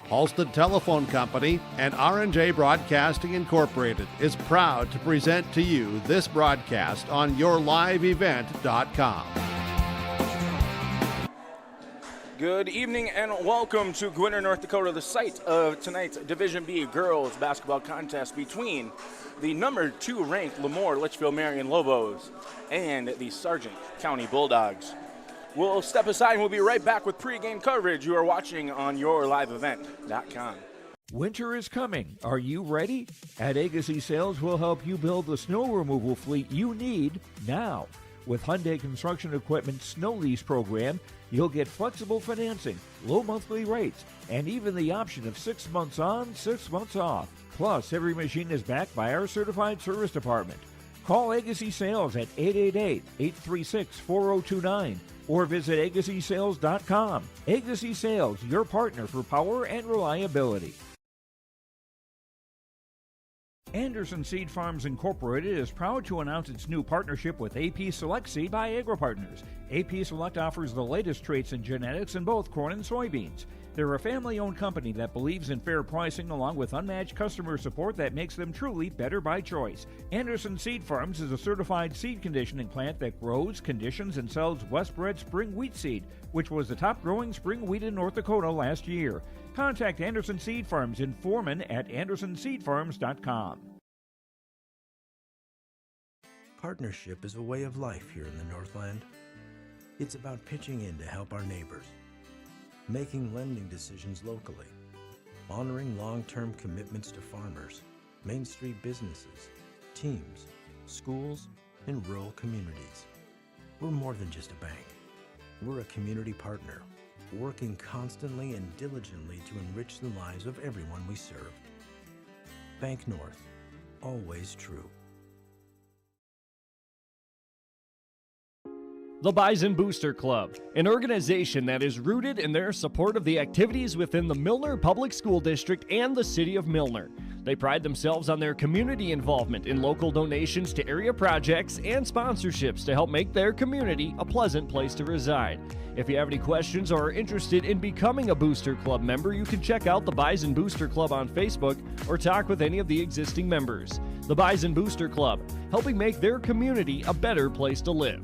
Halstead Telephone Company and R&J Broadcasting Incorporated is proud to present to you this broadcast on yourliveevent.com. Good evening and welcome to Gwinnett, North Dakota, the site of tonight's Division B girls basketball contest between the number 2 ranked LaMoure-Litchville Marion Lobos and the Sargent County Bulldogs. We'll step aside and we'll be right back with pregame coverage. You are watching on yourliveevent.com. Winter is coming. Are you ready? At Agassi Sales, we'll help you build the snow removal fleet you need now. With Hyundai Construction Equipment Snow Lease Program, you'll get flexible financing, low monthly rates, and even the option of 6 months on, 6 months off. Plus, every machine is backed by our certified service department. Call Agassi Sales at 888-836-4029 or visit agassisales.com. Agassi Sales, your partner for power and reliability. Anderson Seed Farms Incorporated is proud to announce its new partnership with AP Select Seed by AgroPartners. AP Select offers the latest traits and genetics in both corn and soybeans. They're a family-owned company that believes in fair pricing along with unmatched customer support that makes them truly better by choice. Anderson Seed Farms is a certified seed conditioning plant that grows, conditions, and sells Westbred spring wheat seed, which was the top-growing spring wheat in North Dakota last year. Contact Anderson Seed Farms in Foreman at andersonseedfarms.com. Partnership is a way of life here in the Northland. It's about pitching in to help our neighbors, making lending decisions locally, honoring long-term commitments to farmers, Main Street businesses, teams, schools, and rural communities. We're more than just a bank. We're a community partner, working constantly and diligently to enrich the lives of everyone we serve. Bank North, always true. The Bison Booster Club, an organization that is rooted in their support of the activities within the Milner Public School District and the City of Milner. They pride themselves on their community involvement in local donations to area projects and sponsorships to help make their community a pleasant place to reside. If you have any questions or are interested in becoming a Booster Club member, you can check out the Bison Booster Club on Facebook or talk with any of the existing members. The Bison Booster Club, helping make their community a better place to live.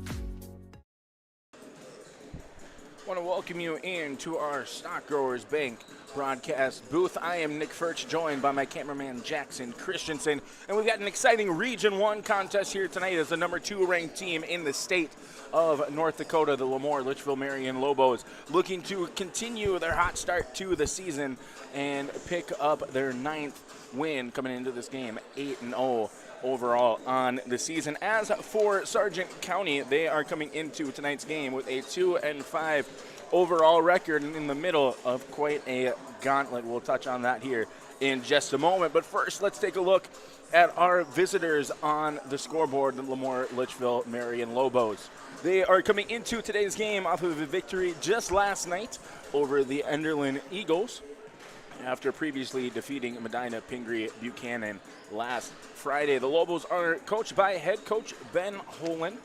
I want to welcome you into our Stock Growers Bank broadcast booth. I am Nick Furch, joined by my cameraman Jackson Christensen, and we've got an exciting Region 1 contest here tonight as the number 2 ranked team in the state of North Dakota, the LaMoure-Litchville Marion Lobos, looking to continue their hot start to the season and pick up their 9th win coming into this game, 8-0. Overall on the season. As for Sargent County, they are coming into tonight's game with a 2-5 overall record in the middle of quite a gauntlet. We'll touch on that here in just a moment. But first, let's take a look at our visitors on the scoreboard, the LaMoure-Litchville Marion Lobos. They are coming into today's game off of a victory just last night over the Enderlin Eagles, after previously defeating Medina Pingree Buchanan last Friday. The Lobos are coached by head coach Ben Holen.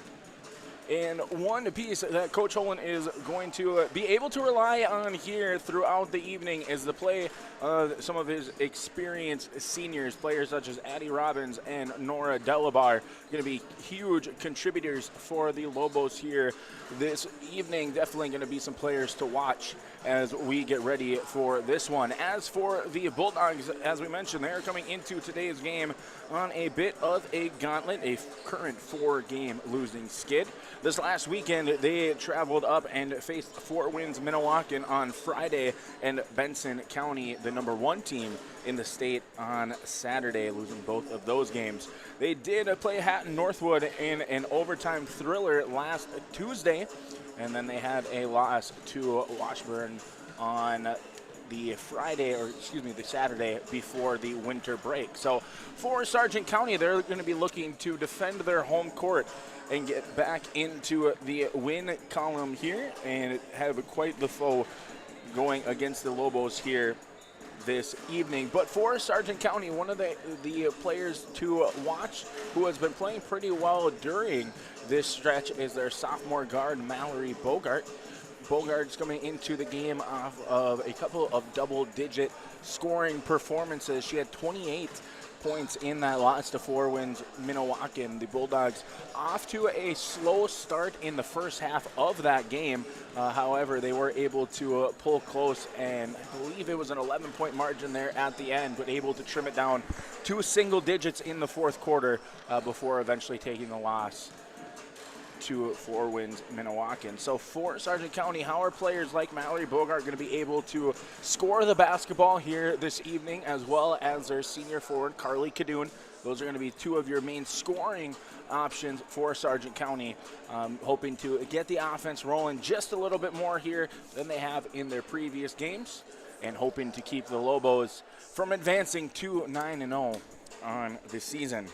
And one piece that Coach Holen is going to be able to rely on here throughout the evening is the play of some of his experienced seniors, players such as Addie Robbins and Nora Delabar, going to be huge contributors for the Lobos here this evening. Definitely going to be some players to watch as we get ready for this one. As for the Bulldogs, as we mentioned, they're coming into today's game on a bit of a gauntlet, a current 4-game losing skid. This last weekend, they traveled up and faced Fort Winds Minnewacan on Friday and Benson County, the number 1 team in the state, on Saturday, losing both of those games. They did play Hatton Northwood in an overtime thriller last Tuesday, and then they had a loss to Washburn on the Saturday before the winter break. So for Sargent County, they're going to be looking to defend their home court and get back into the win column here and have quite the foe going against the Lobos here this evening. But for Sargent County, one of the players to watch who has been playing pretty well during this stretch is their sophomore guard, Mallory Bogart. Bogart's coming into the game off of a couple of double-digit scoring performances. She had 28 points in that loss to Four Winds Minnewacan. The Bulldogs off to a slow start in the first half of that game. However, they were able to pull close, and I believe it was an 11-point margin there at the end, but able to trim it down to single digits in the fourth quarter before eventually taking the loss to Four Winds Minnewacan. So for Sargent County, how are players like Mallory Bogart going to be able to score the basketball here this evening, as well as their senior forward, Carly Kadoon? Those are going to be two of your main scoring options for Sargent County, hoping to get the offense rolling just a little bit more here than they have in their previous games, and hoping to keep the Lobos from advancing to 9-0 on the season.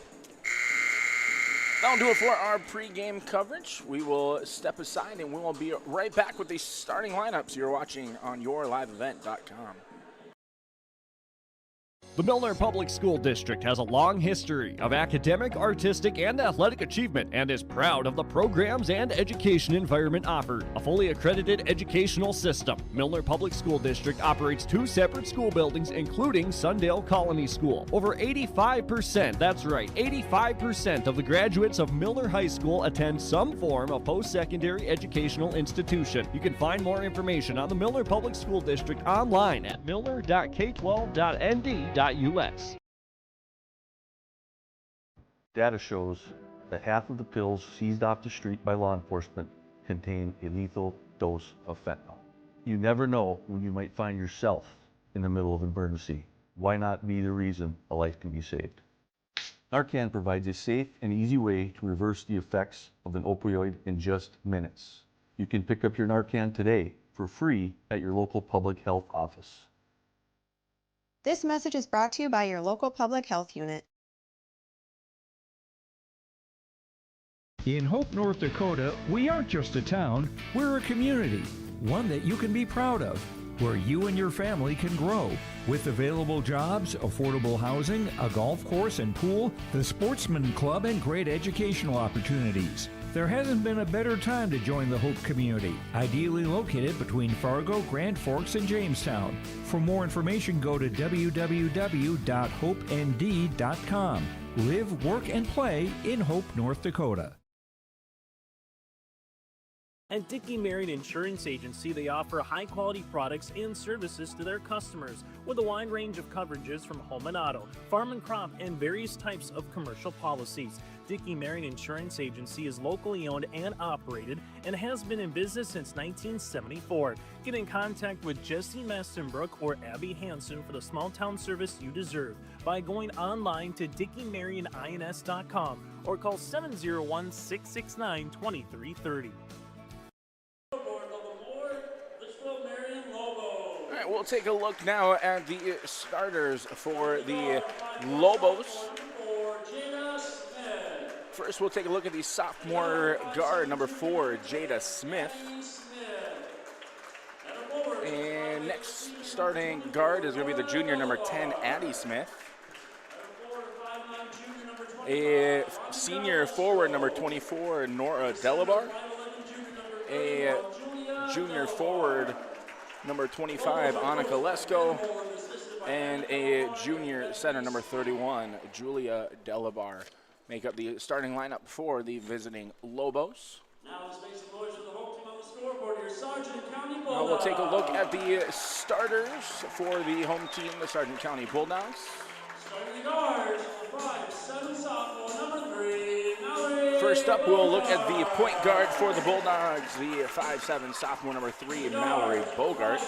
That'll do it for our pregame coverage. We will step aside and we will be right back with the starting lineups you're watching on yourliveevent.com. The Milner Public School District has a long history of academic, artistic, and athletic achievement and is proud of the programs and education environment offered. A fully accredited educational system, Milner Public School District operates 2 separate school buildings, including Sundale Colony School. Over 85%, that's right, 85% of the graduates of Milner High School attend some form of post-secondary educational institution. You can find more information on the Milner Public School District online at milner.k12.nd.us. Data shows that half of the pills seized off the street by law enforcement contain a lethal dose of fentanyl. You never know when you might find yourself in the middle of an emergency. Why not be the reason a life can be saved? Narcan provides a safe and easy way to reverse the effects of an opioid in just minutes. You can pick up your Narcan today for free at your local public health office. This message is brought to you by your local public health unit. In Hope, North Dakota, we aren't just a town, we're a community, one that you can be proud of, where you and your family can grow. With available jobs, affordable housing, a golf course and pool, the Sportsman Club, and great educational opportunities. There hasn't been a better time to join the Hope community, ideally located between Fargo, Grand Forks, and Jamestown. For more information, go to www.hopend.com. Live, work, and play in Hope, North Dakota. At Dickey Marion Insurance Agency, they offer high-quality products and services to their customers with a wide range of coverages from home and auto, farm and crop, and various types of commercial policies. Dickey Marion Insurance Agency is locally owned and operated and has been in business since 1974. Get in contact with Jesse Mastenbrook or Abby Hansen for the small-town service you deserve by going online to DickeyMarionINS.com or call 701-669-2330. We'll take a look now at the starters for the Lobos. First, we'll take a look at the sophomore guard, number 4, Jada Smith. And next starting guard is going to be the junior, number 10, Addie Smith. A senior forward, number 24, Nora Delabar. A junior forward, number 25, Annika Lesko, and a junior center, number 31, Julia Delabar, make up the starting lineup for the visiting Lobos. Now we'll take a look at the starters for the home team, the Sargent County Bulldogs. Starting the guards, 5'7" sophomore, number 3, Mallory. First up, we'll look at the point guard for the Bulldogs, the 5'7" sophomore, number 3, Mallory Bogart.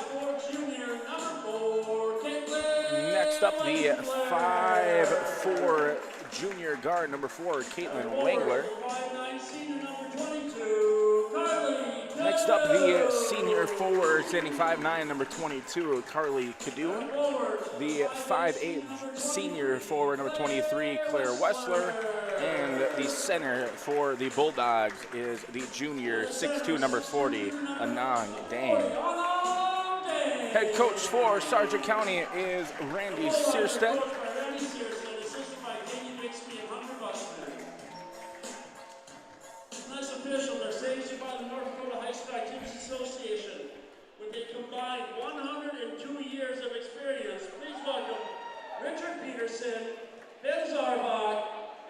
Junior, number 4, Caitlin. Next up, the 5'4" junior guard, number 4, Caitlin Wangler. 5'9" senior, number 22, Carly. Next up, the senior forward, standing 5'9", number 22, Carly Kadoon. The 5'8" senior forward, number 23, Claire Wessler. And the center for the Bulldogs is the junior, 6'2", number 40, Anang Dang. Head coach for Sargent County is Randy Searstead. Tonight's officials are sanctioned by the North Dakota High School Activities Association with a combined 102 years of experience. Please welcome Richard Peterson, Ben Zarbach,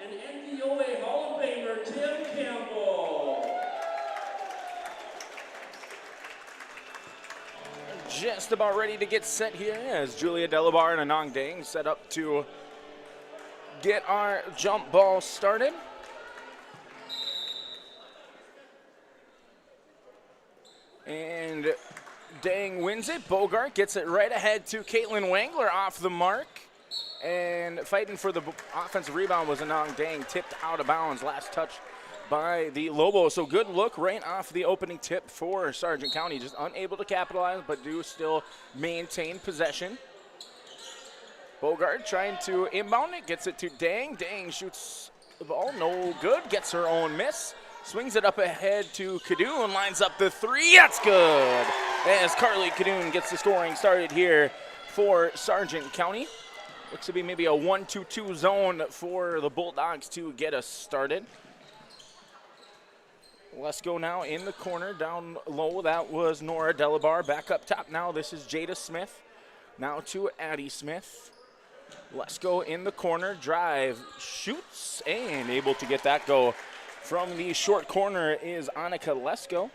and NDOA Hall of Famer Tim Campbell. Just about ready to get set here as Julia Delabar and Anong Dang set up to get our jump ball started. And Dang wins it. Bogart gets it right ahead to Caitlin Wangler off the mark. And fighting for the offensive rebound was Anong Dang, tipped out of bounds. Last touch by the Lobos. So good look right off the opening tip for Sargent County. Just unable to capitalize, but do still maintain possession. Bogart trying to inbound it, gets it to Dang. Dang shoots the ball, no good. Gets her own miss. Swings it up ahead to Cadoon, lines up the three. That's good. As Carly Cadoon gets the scoring started here for Sargent County. Looks to be maybe a 1-2-2 zone for the Bulldogs to get us started. Let's go now in the corner, down low. That was Nora Delabar. Back up top now. This is Jada Smith. Now to Addie Smith. Let's go in the corner. Drive, shoots, and able to get that go. From the short corner is Annika Lesko.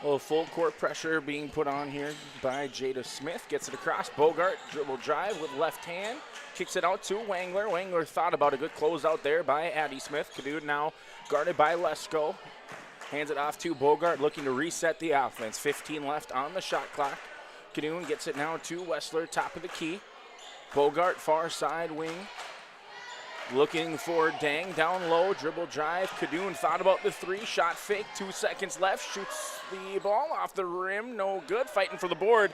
A little full court pressure being put on here by Jada Smith. Gets it across. Bogart, dribble drive with left hand. Kicks it out to Wangler. Wangler thought about a good closeout there by Addie Smith. Cadoon now guarded by Lesko. Hands it off to Bogart, looking to reset the offense. 15 left on the shot clock. Cadoon gets it now to Wessler, top of the key. Bogart, far side wing. Looking for Dang down low, dribble drive. Cadoon thought about the three, shot fake, 2 seconds left. Shoots the ball off the rim, no good. Fighting for the board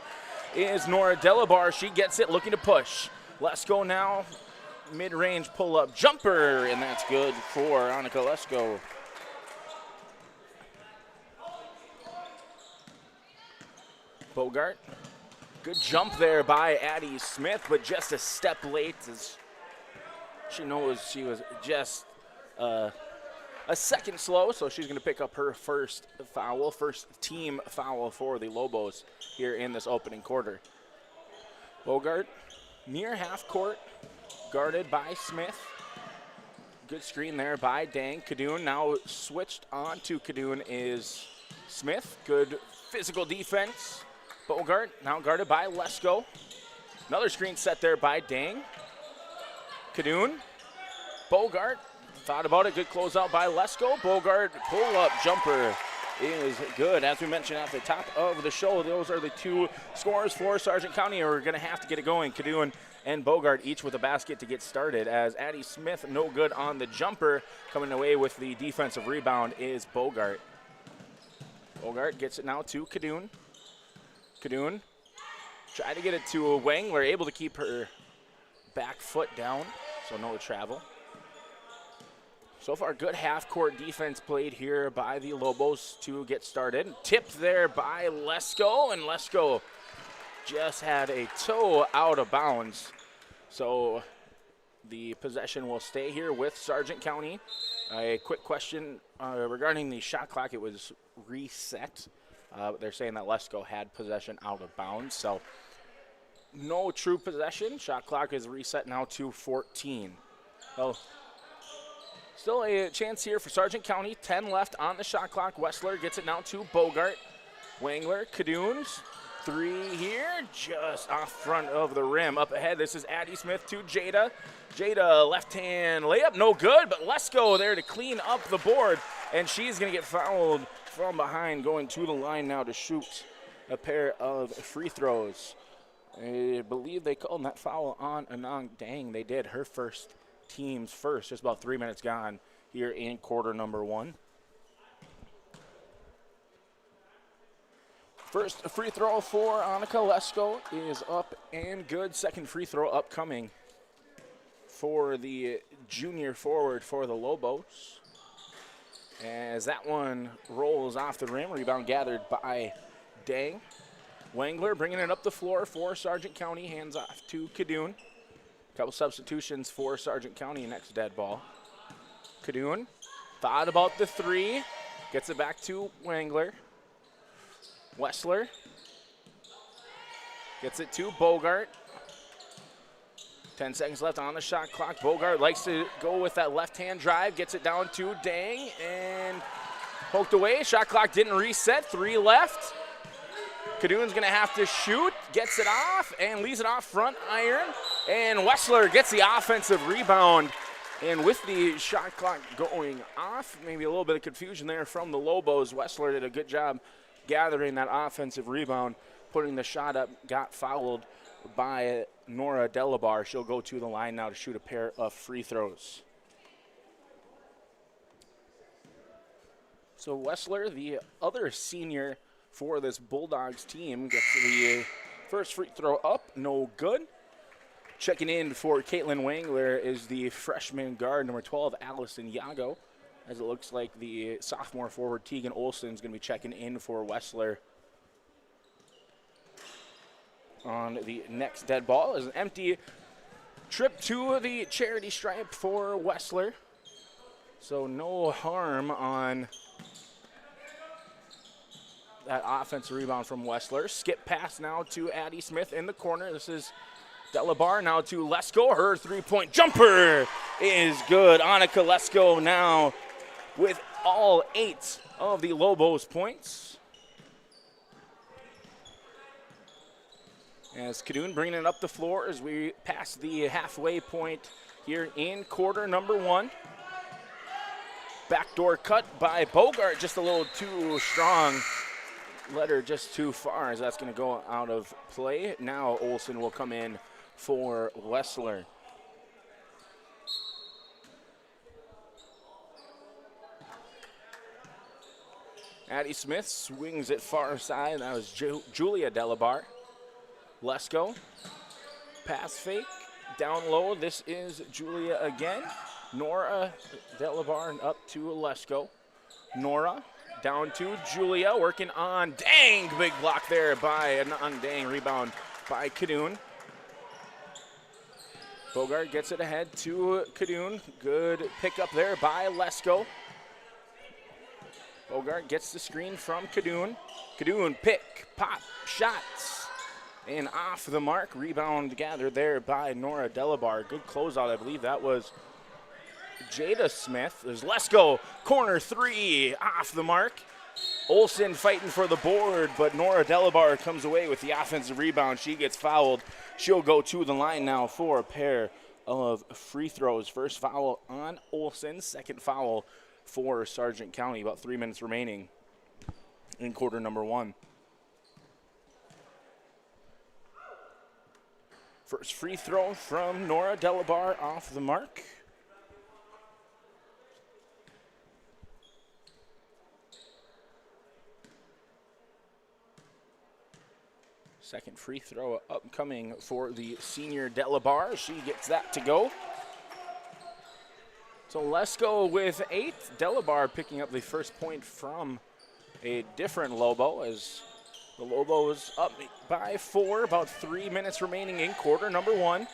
is Nora Delabar. She gets it, looking to push. Let's go now, mid-range pull-up jumper, and that's good for Annika Lesko. Bogart, good jump there by Addie Smith, but just a step late as she knows she was just a second slow, so she's going to pick up her first foul, first team foul for the Lobos here in this opening quarter. Bogart near half court, guarded by Smith. Good screen there by Dang. Cadoon now switched on to Cadoon is Smith. Good physical defense. Bogart now guarded by Lesko. Another screen set there by Dang. Cadoon. Bogart thought about it. Good closeout by Lesko. Bogart pull-up jumper is good. As we mentioned at the top of the show, those are the two scores for Sargent County. We're going to have to get it going. Cadoon and Bogart each with a basket to get started, as Addie Smith no good on the jumper. Coming away with the defensive rebound is Bogart. Bogart gets it now to Cadoon. Cadoon tried to get it to Wangler, able to keep her back foot down, so no travel. So far, good half-court defense played here by the Lobos to get started. Tipped there by Lesko, and Lesko just had a toe out of bounds. So the possession will stay here with Sargent County. A quick question regarding the shot clock. It was reset. They're saying that Lesko had possession out of bounds. So no true possession. Shot clock is reset now to 14. So still a chance here for Sargent County. 10 left on the shot clock. Wessler gets it now to Bogart. Wangler, Cadoons. Three here, just off front of the rim. Up ahead, this is Addie Smith to Jada. Jada, left-hand layup, no good, but Lesko there to clean up the board. And she's going to get fouled from behind, going to the line now to shoot a pair of free throws. I believe they called that foul on Anong Dang. They did. Her first, team's first. Just about 3 minutes gone here in quarter number one. First free throw for Annika Lesko is up and good. Second free throw upcoming for the junior forward for the Lobos. As that one rolls off the rim, rebound gathered by Dang. Wangler bringing it up the floor for Sargent County. Hands off to Kadoon. Couple substitutions for Sargent County. Next dead ball. Kadoon thought about the three. Gets it back to Wangler. Wessler gets it to Bogart. 10 seconds left on the shot clock. Bogart likes to go with that left-hand drive. Gets it down to Dang and poked away. Shot clock didn't reset. 3 left. Kadoon's going to have to shoot. Gets it off and leaves it off front iron. And Wessler gets the offensive rebound. And with the shot clock going off, maybe a little bit of confusion there from the Lobos. Wessler did a good job gathering that offensive rebound, putting the shot up, got fouled by Nora Delabar. She'll go to the line now to shoot a pair of free throws. So Wessler, the other senior for this Bulldogs team, gets the first free throw up, no good. Checking in for Caitlin Wangler is the freshman guard, number 12, Allison Yago, as it looks like the sophomore forward, Tegan Olsen, is going to be checking in for Wessler. On the next dead ball is an empty trip to the charity stripe for Wessler. So no harm on that offensive rebound from Wessler. Skip pass now to Addie Smith in the corner. This is Delabar now to Lesko. Her three-point jumper is good. Annika Lesko now with all 8 of the Lobos points. As Kadoon bringing it up the floor as we pass the halfway point here in quarter number 1. Backdoor cut by Bogart, just a little too strong. Led her just too far as that's going to go out of play. Now Olsen will come in for Wessler. Addie Smith swings it far side. That was Julia Delabar. Lesko. Pass fake. Down low. This is Julia again. Nora Delabar up to Lesko. Nora down to Julia. Working on Dang. Big block there by on Dang. Rebound by Kadoon. Bogart gets it ahead to Kadoon. Good pickup there by Lesko. Bogart gets the screen from Kadoon. Kadoon pick, pop, shots. And off the mark. Rebound gathered there by Nora Delabar. Good closeout. I believe that was Jada Smith. There's Lesko. Corner 3 off the mark. Olsen fighting for the board, but Nora Delabar comes away with the offensive rebound. She gets fouled. She'll go to the line now for a pair of free throws. First foul on Olsen. Second foul for Sargent County. About 3 minutes remaining in quarter number 1. First free throw from Nora Delabar off the mark. Second free throw upcoming for the senior Delabar. She gets that to go. So Lesko with 8. Delabar picking up the first point from a different Lobo as the Lobos up by 4. About 3 minutes remaining in quarter number 1.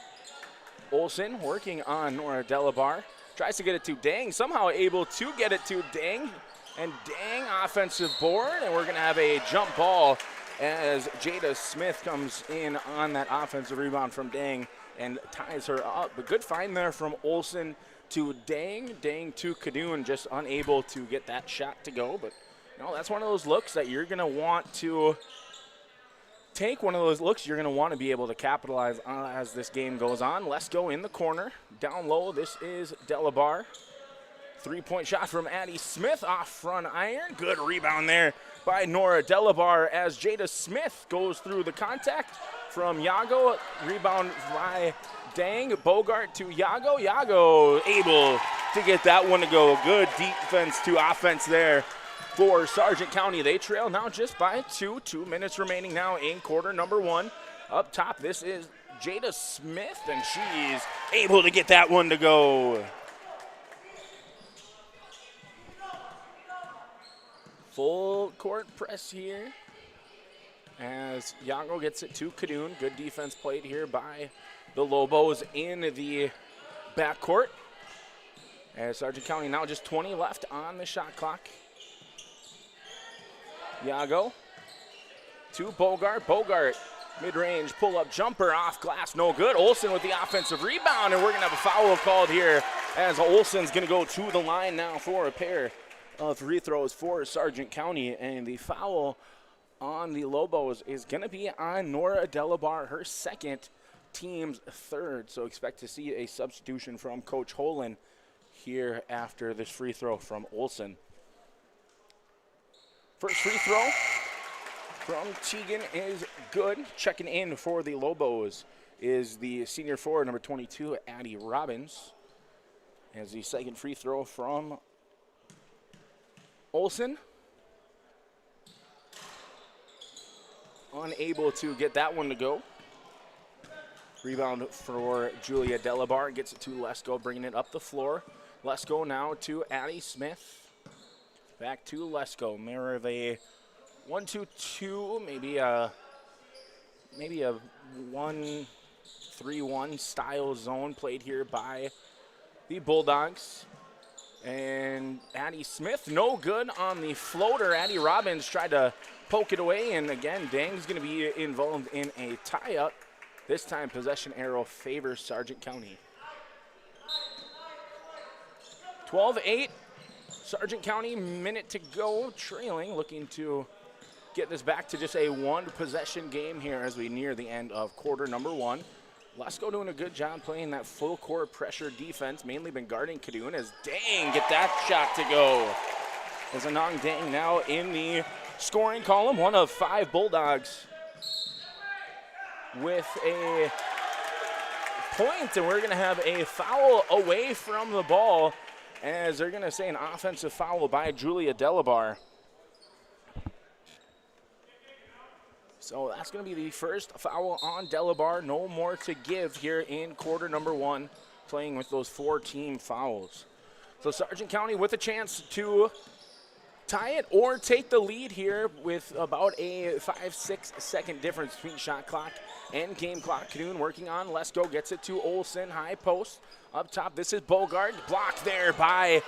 Olsen working on Nora Delabar. Tries to get it to Dang. Somehow able to get it to Dang. And Dang offensive board. And we're going to have a jump ball as Jada Smith comes in on that offensive rebound from Dang and ties her up. But good find there from Olsen to Dang. Dang to Kadoon, just unable to get that shot to go. But no, that's one of those looks that you're going to want to take. One of those looks you're going to want to be able to capitalize on as this game goes on. Lesko in the corner. Down low, this is Delabar. 3-point shot from Addie Smith off front iron. Good rebound there by Nora Delabar as Jada Smith goes through the contact from Yago. Rebound by Dang. Bogart to Yago. Yago able to get that one to go. Good defense to offense there for Sargent County. They trail now just by 2. 2 minutes remaining now in quarter number 1. Up top, this is Jada Smith, and she's able to get that one to go. Full court press here as Yago gets it to Kadoon. Good defense played here by the Lobos in the backcourt. As Sargent County now just 20 left on the shot clock. Yago to Bogart. Bogart, mid-range pull-up jumper off glass, no good. Olsen with the offensive rebound, and we're going to have a foul called here as Olsen's going to go to the line now for a pair of free throws for Sargent County. And the foul on the Lobos is going to be on Nora Delabar, her second, team's third. So expect to see a substitution from Coach Holen here after this free throw from Olsen. First free throw from Teagan is good. Checking in for the Lobos is the senior forward, number 22, Addie Robbins. As the second free throw from Olsen. Unable to get that one to go. Rebound for Julia Delabar. Gets it to Lesko, bringing it up the floor. Lesko now to Addie Smith. Back to Lesko. More of a 1-2-2, maybe a 1-3-1 style zone played here by the Bulldogs. And Addie Smith, no good on the floater. Addie Robbins tried to poke it away, and again, Dang's going to be involved in a tie-up. This time, possession arrow favors Sargent County. 12-8, Sargent County, minute to go, trailing, looking to get this back to just a one-possession game here as we near the end of quarter number one. Lesko doing a good job playing that full court pressure defense, mainly been guarding Kadoon as Dang get that shot to go. As Anong Dang now in the scoring column, one of 5 Bulldogs with a point, and we're gonna have a foul away from the ball as they're gonna say an offensive foul by Julia Delabar. So that's going to be the first foul on Delabar. No more to give here in quarter number one, playing with those 4 team fouls. So Sargent County with a chance to tie it or take the lead here with about a 5-6 second difference between shot clock and game clock. Kadoon working on. Lesko gets it to Olsen, high post. Up top, this is Bogart. Blocked there by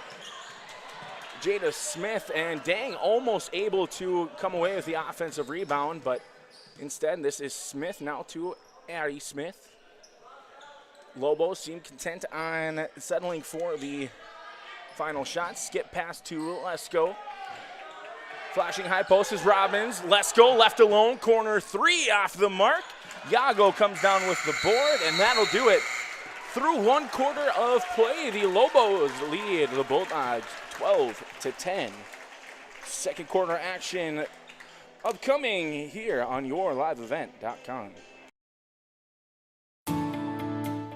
Jada Smith, and Dang almost able to come away with the offensive rebound, but instead, this is Smith now to Addie Smith. Lobos seem content on settling for the final shot. Skip pass to Lesko. Flashing high post is Robbins. Lesko left alone. Corner 3 off the mark. Yago comes down with the board, and that'll do it. Through 1 quarter of play, the Lobos lead the Bulldogs 12-10. Second quarter action upcoming here on yourliveevent.com.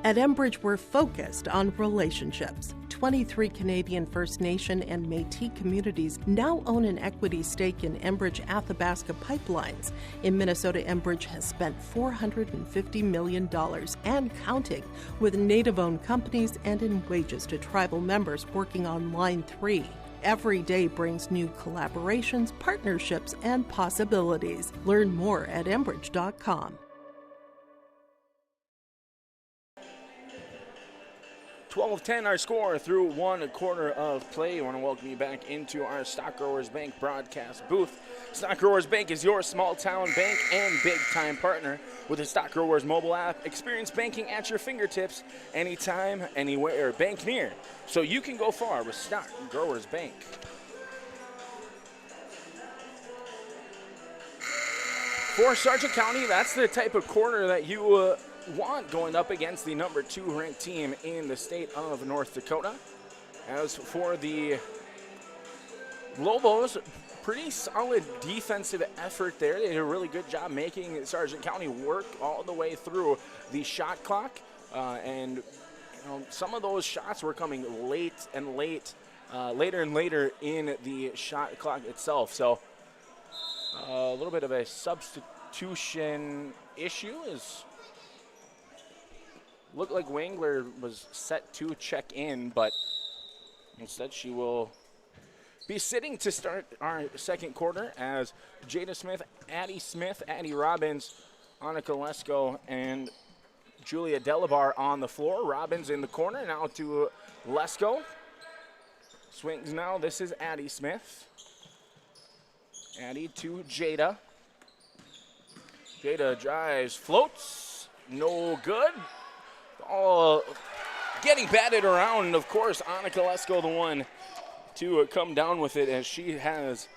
At Enbridge, we're focused on relationships. 23 Canadian First Nation and Métis communities now own an equity stake in Enbridge Athabasca Pipelines. In Minnesota, Enbridge has spent $450 million and counting with Native-owned companies and in wages to tribal members working on Line 3. Every day brings new collaborations, partnerships, and possibilities. Learn more at Enbridge.com. 12-10 our score through 1 quarter of play. I want to welcome you back into our Stock Growers Bank broadcast booth. Stock Growers Bank is your small town bank and big time partner. With the Stock Growers mobile app, experience banking at your fingertips anytime, anywhere. Bank near, so you can go far with Stock Growers Bank. For Sargent County, that's the type of quarter that you want going up against the number 2 ranked team in the state of North Dakota. As for the Lobos, pretty solid defensive effort there. They did a really good job making Sargent County work all the way through the shot clock. And some of those shots were coming later and later in the shot clock itself. So a little bit of a substitution issue is looked like Wangler was set to check in, but instead she will be sitting to start our second quarter as Jada Smith, Addie Robbins, Annika Lesko, and Julia Delabar on the floor. Robbins in the corner, now to Lesko. Swings now, this is Addie Smith. Addie to Jada. Jada drives, floats, no good. All getting batted around, and of course, Annika Lesko the one to come down with it as she has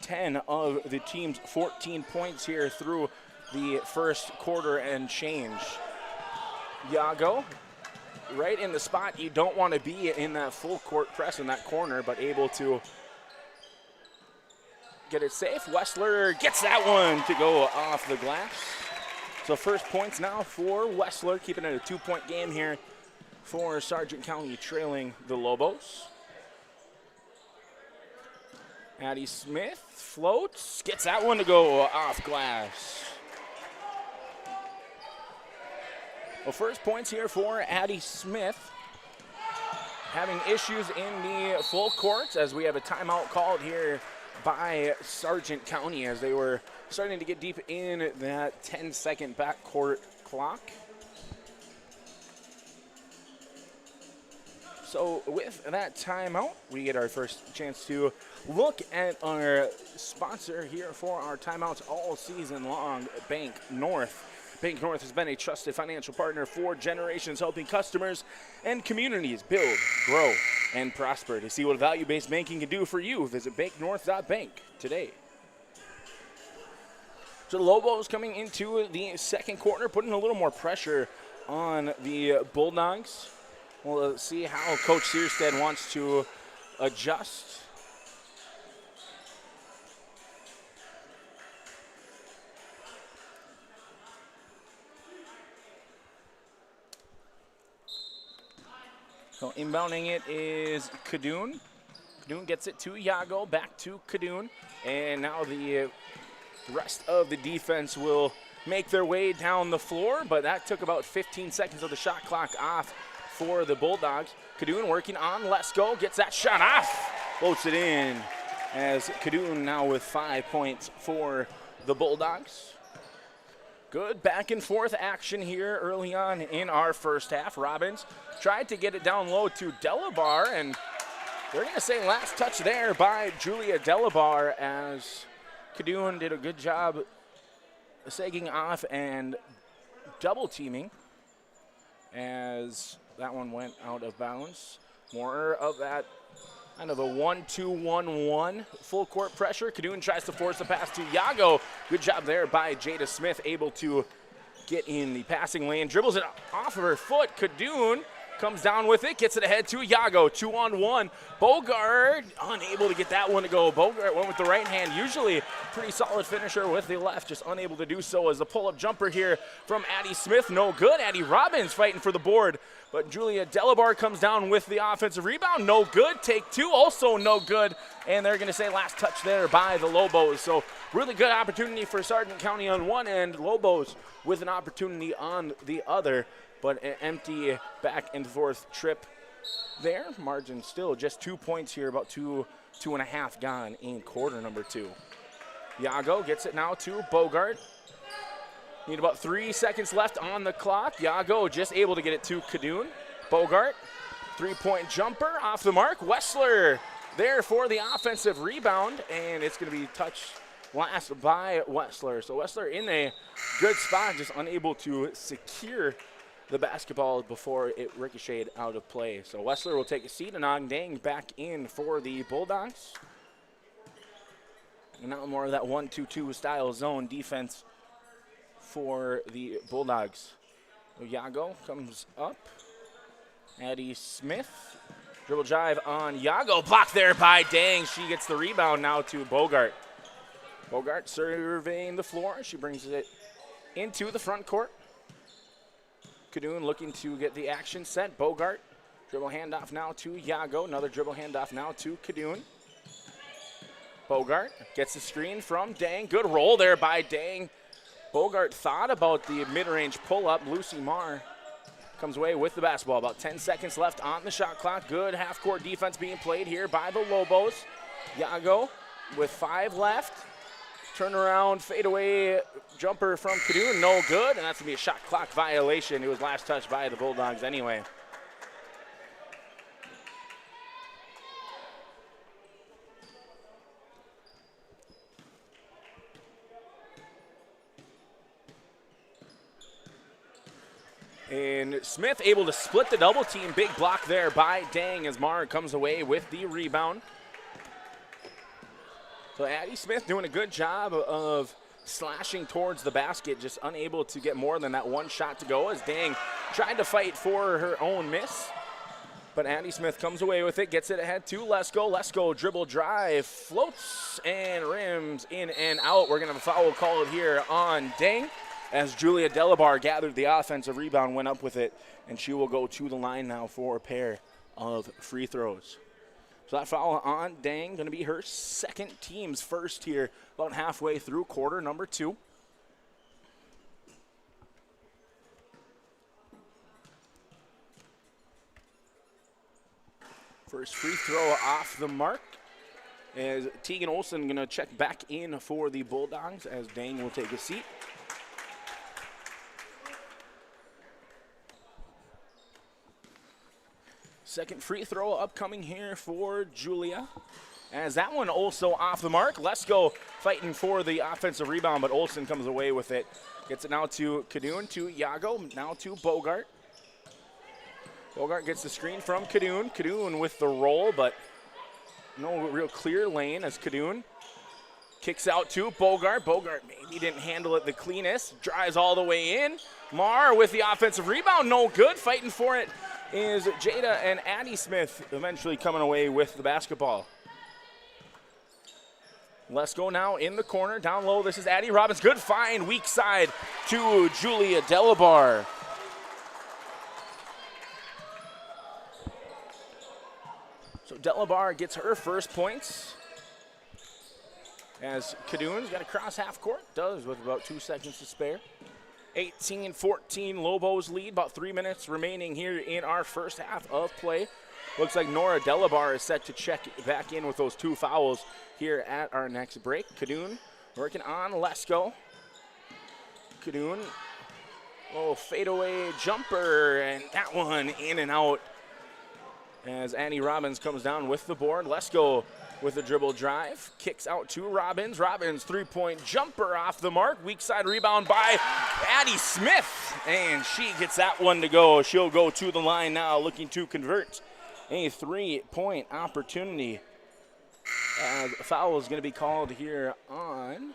10 of the team's 14 points here through the first quarter and change. Yago, right in the spot you don't want to be in that full court press in that corner, but able to get it safe. Wessler gets that one to go off the glass. So first points now for Wessler, keeping it a 2-point game here for Sargent County, trailing the Lobos. Addie Smith floats, gets that one to go off glass. Well, first points here for Addie Smith. Having issues in the full courts as we have a timeout called here by Sargent County as they were starting to get deep in that 10-second backcourt clock. So with that timeout, we get our first chance to look at our sponsor here for our timeouts all season long, Bank North. Bank North has been a trusted financial partner for generations, helping customers and communities build, grow, and prosper. To see what value-based banking can do for you, visit banknorth.bank today. So the Lobos coming into the second quarter, putting a little more pressure on the Bulldogs. We'll see how Coach Searstead wants to adjust. So inbounding it is Kadoon. Kadoon gets it to Yago, back to Kadoon. And now the rest of the defense will make their way down the floor, but that took about 15 seconds of the shot clock off for the Bulldogs. Kadoon working on Lesko, gets that shot off, floats it in as Kadoon now with 5 points for the Bulldogs. Good back and forth action here early on in our first half. Robbins tried to get it down low to Delabar, and they're going to say last touch there by Julia Delabar as Kadoon did a good job sagging off and double teaming as that one went out of bounds. More of that kind of a 1-2-1-1 full court pressure. Kadoon tries to force the pass to Yago. Good job there by Jada Smith, able to get in the passing lane. Dribbles it off of her foot. Kadoon comes down with it, gets it ahead to Yago. 2-on-1. Bogart unable to get that one to go. Bogart went with the right hand. Usually pretty solid finisher with the left, just unable to do so as the pull-up jumper here from Addie Smith. No good. Addie Robbins fighting for the board, but Julia Delabar comes down with the offensive rebound. No good. Take two, also no good. And they're going to say last touch there by the Lobos. So really good opportunity for Sargent County on one end. Lobos with an opportunity on the other, but an empty back and forth trip there. Margin still just 2 points here, about two and a half gone in quarter number two. Yago gets it now to Bogart. Need about 3 seconds left on the clock. Yago just able to get it to Kadoon. Bogart, 3-point jumper off the mark. Wessler there for the offensive rebound, and it's going to be touched last by Wessler. So Wessler in a good spot, just unable to secure the basketball before it ricocheted out of play. So Wessler will take a seat, and Ogdang back in for the Bulldogs. And now more of that 1-2-2 style zone defense for the Bulldogs. Yago comes up. Addie Smith, dribble drive on Yago, blocked there by Dang. She gets the rebound now to Bogart. Bogart surveying the floor. She brings it into the front court. Kadoon looking to get the action set. Bogart, dribble handoff now to Yago. Another dribble handoff now to Kadoon. Bogart gets the screen from Dang. Good roll there by Dang. Bogart thought about the mid-range pull-up. Lucy Marr comes away with the basketball. About 10 seconds left on the shot clock. Good half-court defense being played here by the Lobos. Yago with 5 left. Turnaround, fadeaway jumper from Kadoon, no good, and that's going to be a shot clock violation. It was last touched by the Bulldogs anyway. And Smith able to split the double team. Big block there by Dang as Mar comes away with the rebound. So Addie Smith doing a good job of slashing towards the basket, just unable to get more than that one shot to go as Dang tried to fight for her own miss. But Addie Smith comes away with it, gets it ahead to Lesko. Lesko dribble drive, floats and rims in and out. We're going to have a foul called here on Dang as Julia Delabar gathered the offensive rebound, went up with it, and she will go to the line now for a pair of free throws. So that foul on Dang, going to be her second, team's first here, about halfway through quarter number 2. First free throw off the mark as Tegan Olsen going to check back in for the Bulldogs as Dang will take a seat. Second free throw upcoming here for Julia. As that one also off the mark. Lesko fighting for the offensive rebound, but Olsen comes away with it. Gets it now to Kadoon, to Yago, now to Bogart. Bogart gets the screen from Kadoon. Kadoon with the roll, but no real clear lane as Kadoon kicks out to Bogart. Bogart maybe didn't handle it the cleanest. Drives all the way in. Mar with the offensive rebound, no good. Fighting for it is Jada and Addie Smith eventually coming away with the basketball. Let's go now in the corner, down low. This is Addie Robbins. Good find, weak side to Julia Delabar. So Delabar gets her first points as Kadoon's got to cross half court. Does with about 2 seconds to spare. 18-14 Lobos lead, about 3 minutes remaining here in our first half of play. Looks like Nora Delabar is set to check back in with those 2 fouls here at our next break. Kadoon working on Lesko. Kadoon, oh, fadeaway jumper, and that one in and out as Annie Robbins comes down with the board. Lesko with a dribble drive, kicks out to Robbins. Robbins three-point jumper off the mark. Weak side rebound by Addie Smith, and she gets that one to go. She'll go to the line now looking to convert a 3-point opportunity. A foul is going to be called here on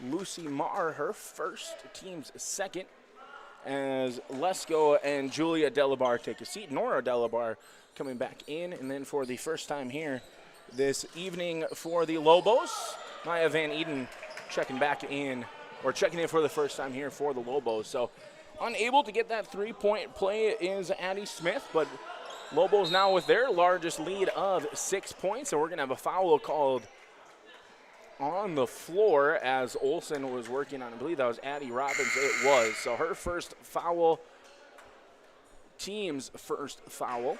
Lucy Marr, her first, team's second, as Lesko and Julia Delabar take a seat. Nora Delabar coming back in, and then for the first time here this evening for the Lobos, Maya Van Eden checking in for the first time here for the Lobos. So unable to get that 3-point play is Addie Smith, but Lobos now with their largest lead of 6 points, and we're going to have a foul called on the floor as Olsen was working on, I believe that was Addie Robbins. It was. So her first foul, team's first foul,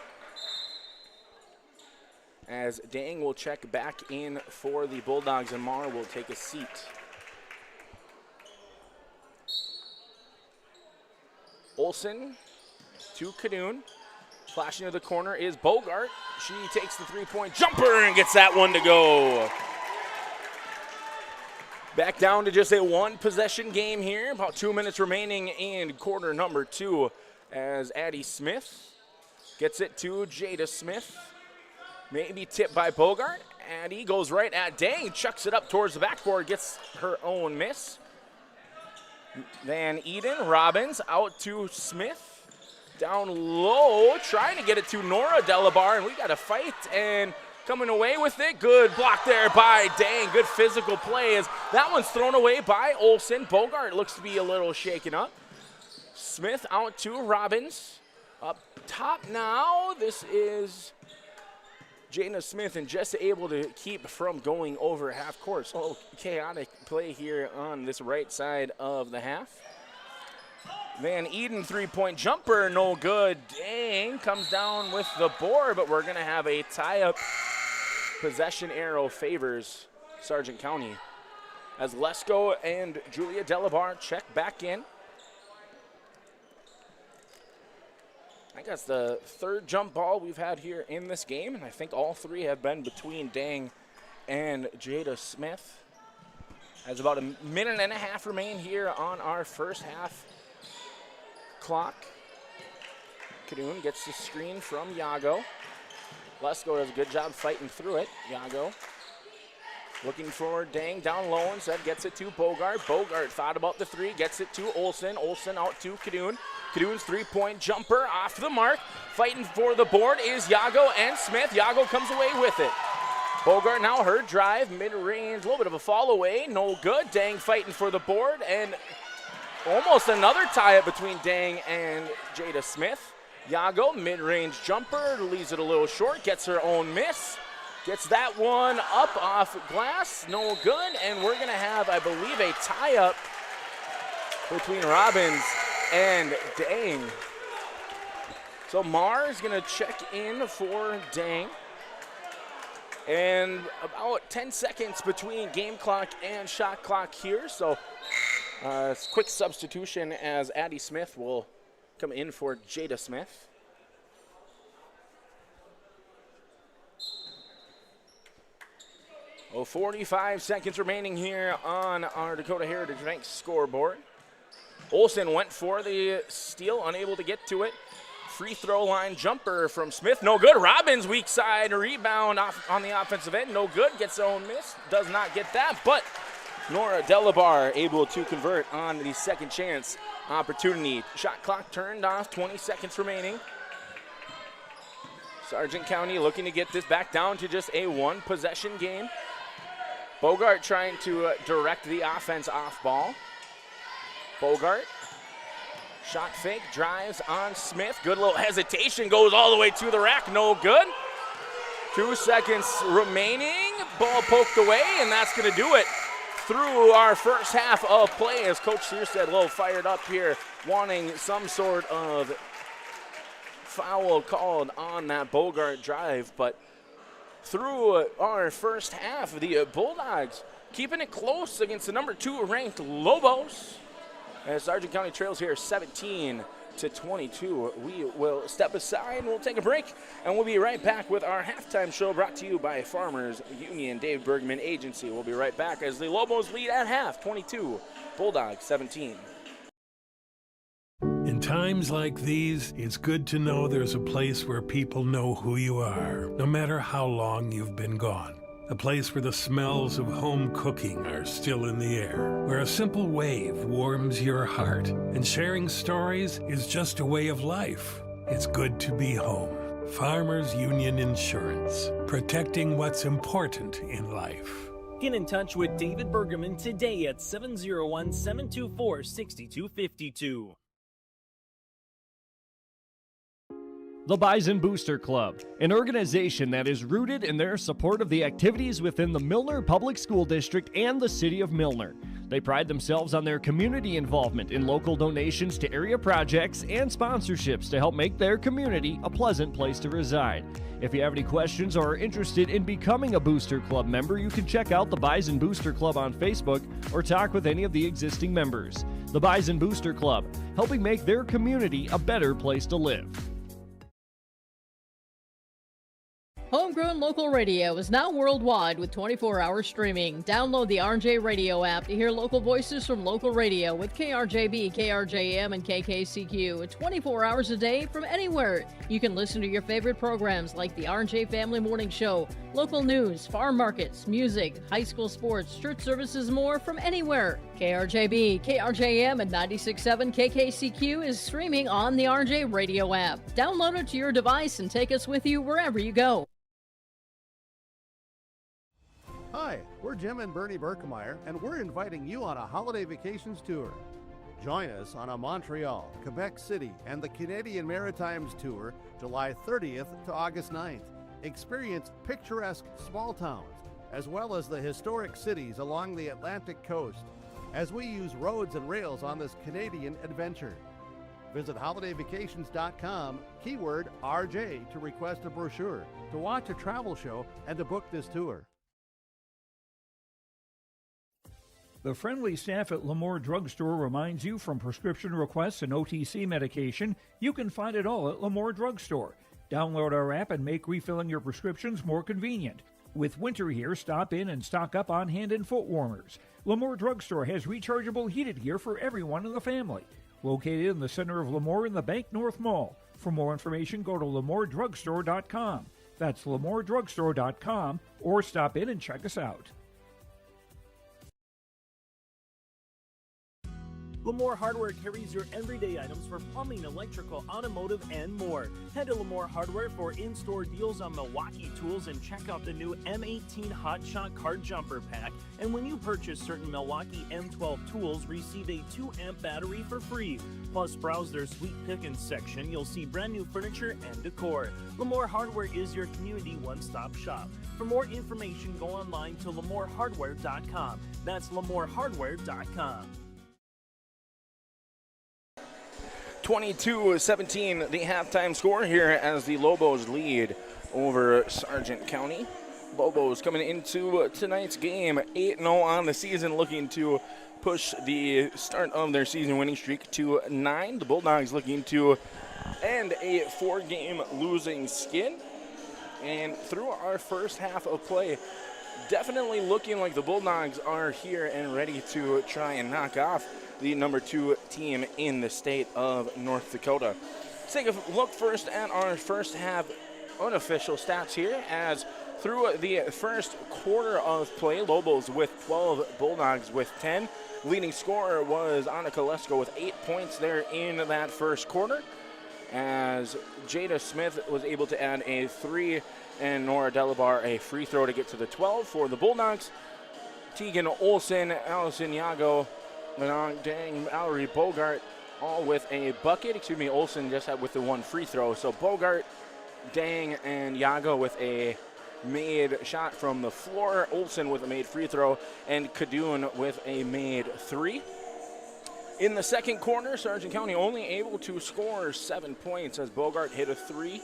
as Dang will check back in for the Bulldogs and Mar will take a seat. Olsen to Kadoon. Flashing to the corner is Bogart. She takes the 3-point jumper and gets that one to go. Back down to just a 1-possession game here. About 2 minutes remaining in quarter number 2 as Addie Smith gets it to Jada Smith. Maybe tipped by Bogart. Addie goes right at Dang, chucks it up towards the backboard, gets her own miss. Van Eden, Robbins out to Smith. Down low, trying to get it to Nora Delabar, and we got a fight, and coming away with it. Good block there by Dang. Good physical play as that one's thrown away by Olsen. Bogart looks to be a little shaken up. Smith out to Robbins. Up top now, this is Jana Smith, and just able to keep from going over half court. So chaotic play here on this right side of the half. Van Eden 3-point jumper, no good. Dang comes down with the board, but we're going to have a tie-up possession arrow favors Sargent County as Lesko and Julia DeLaBar check back in. I think that's the third jump ball we've had here in this game, and I think all three have been between Dang and Jada Smith. As about a minute and a half remain here on our first half clock. Cadoon gets the screen from Yago. Lesko does a good job fighting through it. Yago looking for Dang down low instead, gets it to Bogart. Bogart thought about the three, gets it to Olsen. Olsen out to Cadoon. Cadoon's three-point jumper off the mark. Fighting for the board is Yago and Smith. Yago comes away with it. Bogart now her drive, mid-range, a little bit of a fall away, no good. Dang fighting for the board, and almost another tie-up between Dang and Jada Smith. Yago, mid-range jumper, leaves it a little short, gets her own miss. Gets that one up off glass, no good, and we're gonna have, I believe, a tie-up between Robbins and Dang. So Mar is gonna check in for Dang. And about 10 seconds between game clock and shot clock here. So quick substitution as Addie Smith will come in for Jada Smith. Oh, 45 seconds remaining here on our Dakota Heritage Bank scoreboard. Olsen went for the steal, unable to get to it. Free throw line jumper from Smith, no good. Robbins weak side rebound off on the offensive end, no good. Gets her own miss, does not get that, but Nora DeLaBar able to convert on the second chance opportunity. Shot clock turned off, 20 seconds remaining. Sargent County looking to get this back down to just a one possession game. Bogart trying to direct the offense off ball. Bogart, shot fake, drives on Smith. Good little hesitation, goes all the way to the rack, no good. 2 seconds remaining, ball poked away, and that's gonna do it through our first half of play as Coach Searstead a little fired up here, wanting some sort of foul called on that Bogart drive, but through our first half, the Bulldogs keeping it close against the number 2 ranked Lobos. As Sargent County trails here 17-22. We will step aside and we'll take a break, and we'll be right back with our halftime show brought to you by Farmers Union Dave Bergman Agency. We'll be right back as the Lobos lead at half, 22, Bulldogs 17. In times like these, it's good to know there's a place where people know who you are, no matter how long you've been gone. A place where the smells of home cooking are still in the air, where a simple wave warms your heart, and sharing stories is just a way of life. It's good to be home. Farmers Union Insurance, protecting what's important in life. Get in touch with David Bergman today at 701-724-6252. The Bison Booster Club, an organization that is rooted in their support of the activities within the Milner Public School District and the City of Milner. They pride themselves on their community involvement in local donations to area projects and sponsorships to help make their community a pleasant place to reside. If you have any questions or are interested in becoming a Booster Club member, you can check out the Bison Booster Club on Facebook or talk with any of the existing members. The Bison Booster Club, helping make their community a better place to live. Homegrown local radio is now worldwide with 24-hour streaming. Download the RJ Radio app to hear local voices from local radio with KRJB, KRJM, and KKCQ 24 hours a day from anywhere. You can listen to your favorite programs like the RJ Family Morning Show, local news, farm markets, music, high school sports, church services, more from anywhere. KRJB, KRJM, and 96.7 KKCQ is streaming on the RJ Radio app. Download it to your device and take us with you wherever you go. Hi, we're Jim and Bernie Berkemeyer, and we're inviting you on a holiday vacations tour. Join us on a Montreal, Quebec City, and the Canadian Maritimes tour, July 30th to August 9th. Experience picturesque small towns, as well as the historic cities along the Atlantic coast, as we use roads and rails on this Canadian adventure. Visit holidayvacations.com, keyword RJ, to request a brochure. to watch a travel show, and to book this tour. The friendly staff at LaMoure Drugstore reminds you from prescription requests and OTC medication, you can find it all at LaMoure Drugstore. Download our app and make refilling your prescriptions more convenient. With winter here, stop in and stock up on hand and foot warmers. LaMoure Drugstore has rechargeable heated gear for everyone in the family. Located in the center of LaMoure in the Bank North Mall. For more information, go to LaMoureDrugstore.com. That's LaMoureDrugstore.com, or stop in and check us out. LaMoure Hardware carries your everyday items for plumbing, electrical, automotive, and more. Head to LaMoure Hardware for in-store deals on Milwaukee tools and check out the new M18 Hot Shot Card Jumper Pack. And when you purchase certain Milwaukee M12 tools, receive a 2-amp battery for free. Plus, browse their Sweet Pickins section. You'll see brand new furniture and decor. LaMoure Hardware is your community one-stop shop. For more information, go online to LaMoureHardware.com. That's LaMoureHardware.com. 22-17, the halftime score here as the Lobos lead over Sargent County. Lobos coming into tonight's game 8-0 on the season, looking to push the start of their season winning streak to 9. The Bulldogs looking to end a 4-game losing skid. And through our first half of play, definitely looking like the Bulldogs are here and ready to try and knock off the number 2 team in the state of North Dakota. Let's take a look first at our first half unofficial stats here, as through the first quarter of play, Lobos with 12, Bulldogs with 10. Leading scorer was Annika Lesko with 8 points there in that first quarter, as Jada Smith was able to add a 3 and Nora Delabar a free throw to get to the 12 for the Bulldogs. Tegan Olson, Allison Yago, Dang, Mallory Bogart, all with a bucket. Olson just had with the 1 free throw. So Bogart, Dang, and Yago with a made shot from the floor. Olson with a made free throw, and Kadoon with a made 3. In the second quarter, Sargent County only able to score 7 points as Bogart hit a 3.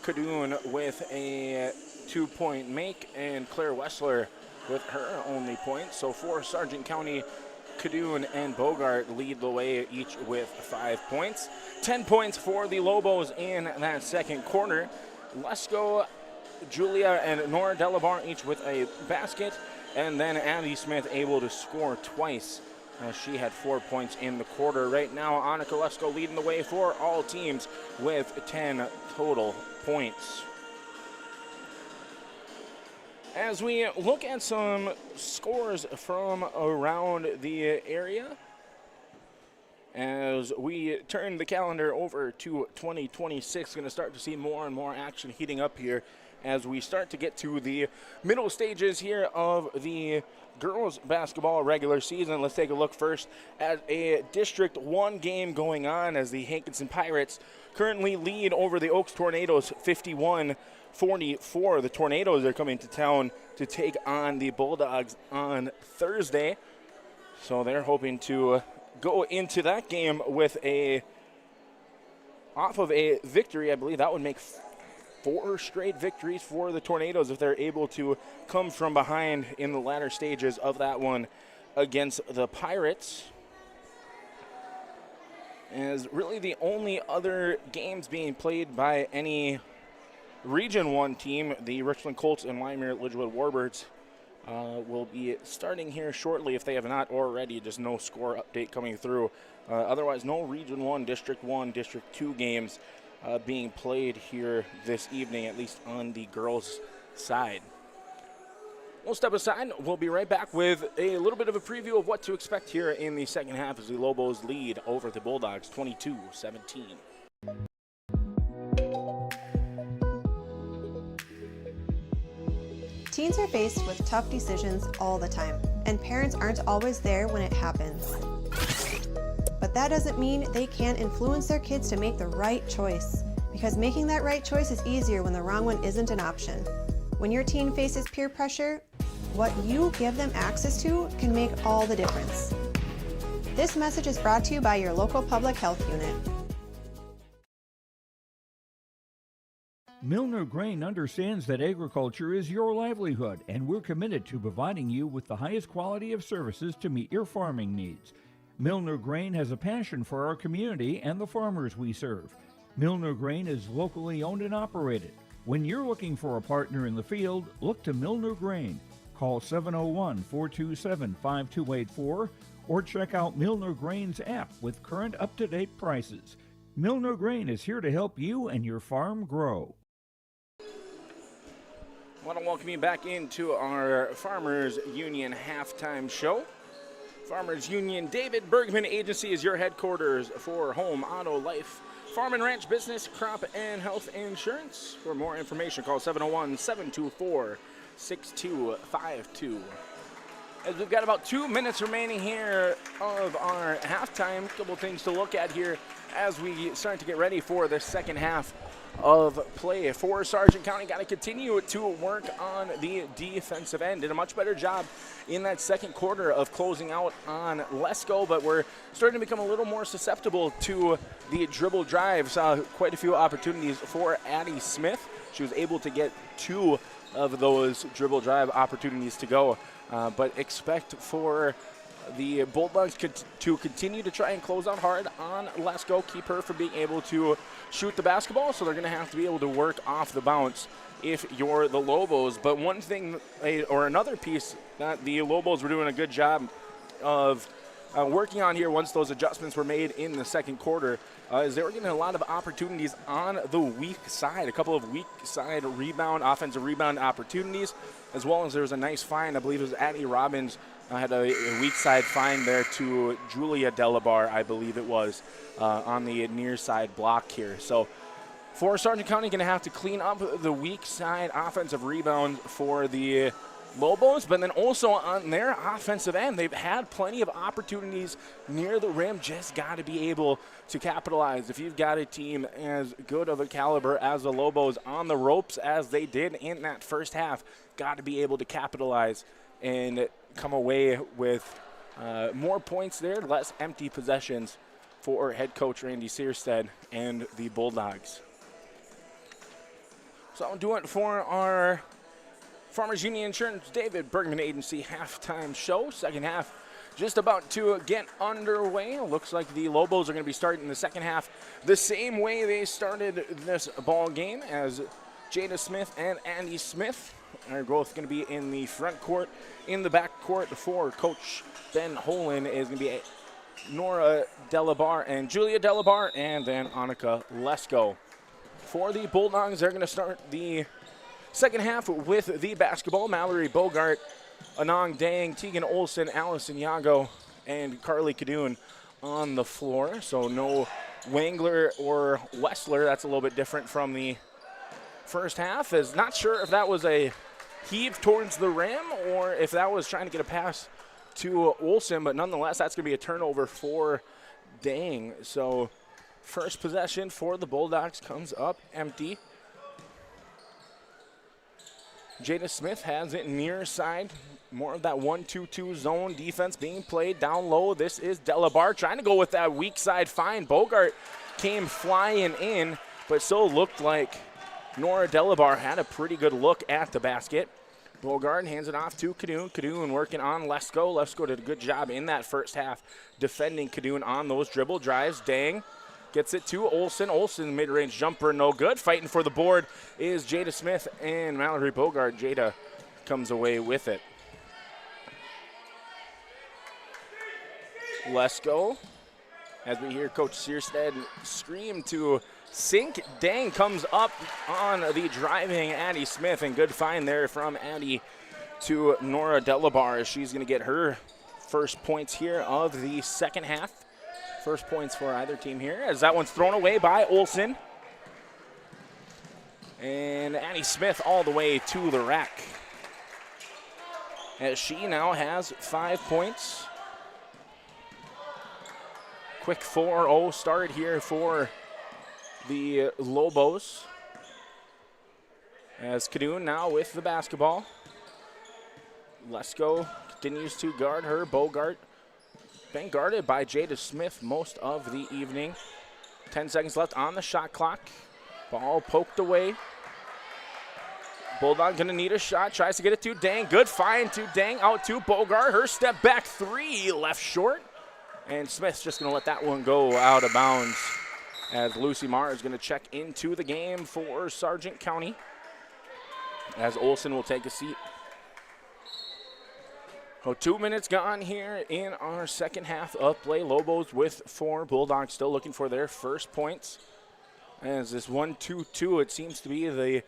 Kadoon with a 2-point make, and Claire Wessler with her only point. So for Sargent County, Kadoon and Bogart lead the way, each with 5 points. 10 points for the Lobos in that second quarter. Lesko, Julia, and Nora Delabar each with a basket, and then Abby Smith able to score twice. She had 4 points in the quarter. Right now, Annika Lesko leading the way for all teams with 10 total points. As we look at some scores from around the area, as we turn the calendar over to 2026, going to start to see more and more action heating up here as we start to get to the middle stages here of the girls basketball regular season. Let's take a look first at a District 1 game going on as the Hankinson Pirates currently lead over the Oaks Tornadoes 51-44. The Tornadoes are coming to town to take on the Bulldogs on Thursday. So they're hoping to go into that game with off of a victory. I believe that would make 4 straight victories for the Tornadoes if they're able to come from behind in the latter stages of that one against the Pirates. As really the only other games being played by any Region 1 team, the Richland Colts and LaMoure-Litchville Warbirds, will be starting here shortly if they have not already. Just no score update coming through. Otherwise, no Region 1, District 2 games being played here this evening, at least on the girls' side. We'll step aside. We'll be right back with a little bit of a preview of what to expect here in the second half as the Lobos lead over the Bulldogs 22-17. Teens are faced with tough decisions all the time, and parents aren't always there when it happens. But that doesn't mean they can't influence their kids to make the right choice, because making that right choice is easier when the wrong one isn't an option. When your teen faces peer pressure, what you give them access to can make all the difference. This message is brought to you by your local public health unit. Milner Grain understands that agriculture is your livelihood, and we're committed to providing you with the highest quality of services to meet your farming needs. Milner Grain has a passion for our community and the farmers we serve. Milner Grain is locally owned and operated. When you're looking for a partner in the field, look to Milner Grain. Call 701-427-5284 or check out Milner Grain's app with current up-to-date prices. Milner Grain is here to help you and your farm grow. I want to welcome you back into our Farmers Union halftime show. Farmers Union David Bergman Agency is your headquarters for home, auto, life, farm and ranch business, crop, and health insurance. For more information, call 701-724-6252. As we've got about 2 minutes remaining here of our halftime, a couple things to look at here as we start to get ready for the second half of play for Sargent County. Got to continue to work on the defensive end. Did a much better job in that second quarter of closing out on Lesko, but we're starting to become a little more susceptible to the dribble drive. Saw quite a few opportunities for Addie Smith. She was able to get 2 of those dribble drive opportunities to go, but expect for the Bulldogs to continue to try and close out hard on Lesko, keep her from being able to shoot the basketball, so they're going to have to be able to work off the bounce if you're the Lobos. But one thing, or another piece that the Lobos were doing a good job of working on here once those adjustments were made in the second quarter, is they were getting a lot of opportunities on the weak side, a couple of weak side offensive rebound opportunities, as well as there was a nice find. I believe it was Addie Robbins had a weak side find there to Julia Delabar, I believe it was, on the near side block here. So for Sargent County, going to have to clean up the weak side offensive rebound for the Lobos, but then also on their offensive end, they've had plenty of opportunities near the rim, just got to be able to capitalize. If you've got a team as good of a caliber as the Lobos on the ropes as they did in that first half, got to be able to capitalize and come away with more points there, less empty possessions for head coach Randy Searstead and the Bulldogs. So I'll do it for our Farmers Union Insurance David Bergman Agency halftime show. Second half just about to get underway. Looks like the Lobos are going to be starting the second half the same way they started this ball game, as Jada Smith and Andy Smith are both going to be in the front court. In the back court for Coach Ben Holen is going to be Nora Delabar and Julia Delabar, and then Annika Lesko. For the Bulldogs, they're going to start the second half with the basketball. Mallory Bogart, Anong Dang, Tegan Olson, Allison Yago, and Carly Kadoon on the floor. So no Wangler or Wessler. That's a little bit different from the first half. Is not sure if that was a heave towards the rim or if that was trying to get a pass to Olson, but nonetheless, that's going to be a turnover for Dang. So first possession for the Bulldogs comes up empty. Jada Smith has it near side. More of that 1-2-2 zone defense being played down low. This is Delabar trying to go with that weak side find. Bogart came flying in, but so looked like Nora Delabar had a pretty good look at the basket. Bogart hands it off to Kadoon. Kadoon working on Lesko. Lesko did a good job in that first half defending Kadoon on those dribble drives. Dang gets it to Olson. Olson mid-range jumper, no good. Fighting for the board is Jada Smith and Mallory Bogart. Jada comes away with it. Lesko, as we hear Coach Searstead scream to sink. Dang comes up on the driving Addie Smith, and good find there from Addie to Nora Delabar as she's going to get her first points here of the second half. First points for either team here, as that one's thrown away by Olson. And Addie Smith all the way to the rack, as she now has 5 points. Quick 4-0 start here for the Lobos, as Kadoon now with the basketball. Lesko continues to guard her. Bogart been guarded by Jada Smith most of the evening. 10 seconds left on the shot clock. Ball poked away Bulldog gonna need a shot, tries to get it to Dang. Good find to Dang, out to Bogart. Her step back three, left short. And Smith's just gonna let that one go out of bounds as Lucy Marr is gonna check into the game for Sargent County, as Olson will take a seat. Oh, 2 minutes gone here in our second half of play. Lobos with 4. Bulldogs still looking for their first points. As this 1-2-2, it seems to be the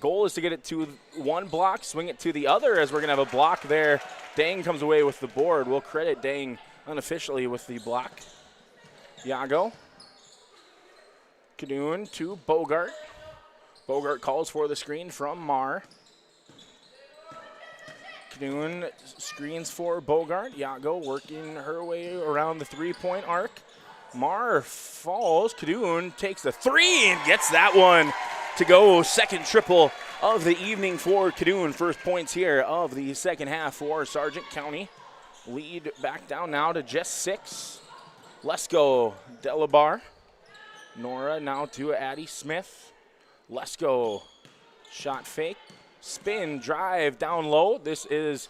goal is to get it to one block, swing it to the other, as we're going to have a block there. Dang comes away with the board. We'll credit Dang unofficially with the block. Yago. Cadoon to Bogart. Bogart calls for the screen from Marr. Cadoon screens for Bogart. Yago working her way around the three-point arc. Marr falls. Cadoon takes the three and gets that one to go. Second triple of the evening for Cadoon. First points here of the second half for Sargent County. Lead back down now to just 6. Lesko, Delabar. Nora now to Addie Smith. Lesko, shot fake. Spin, drive, down low. This is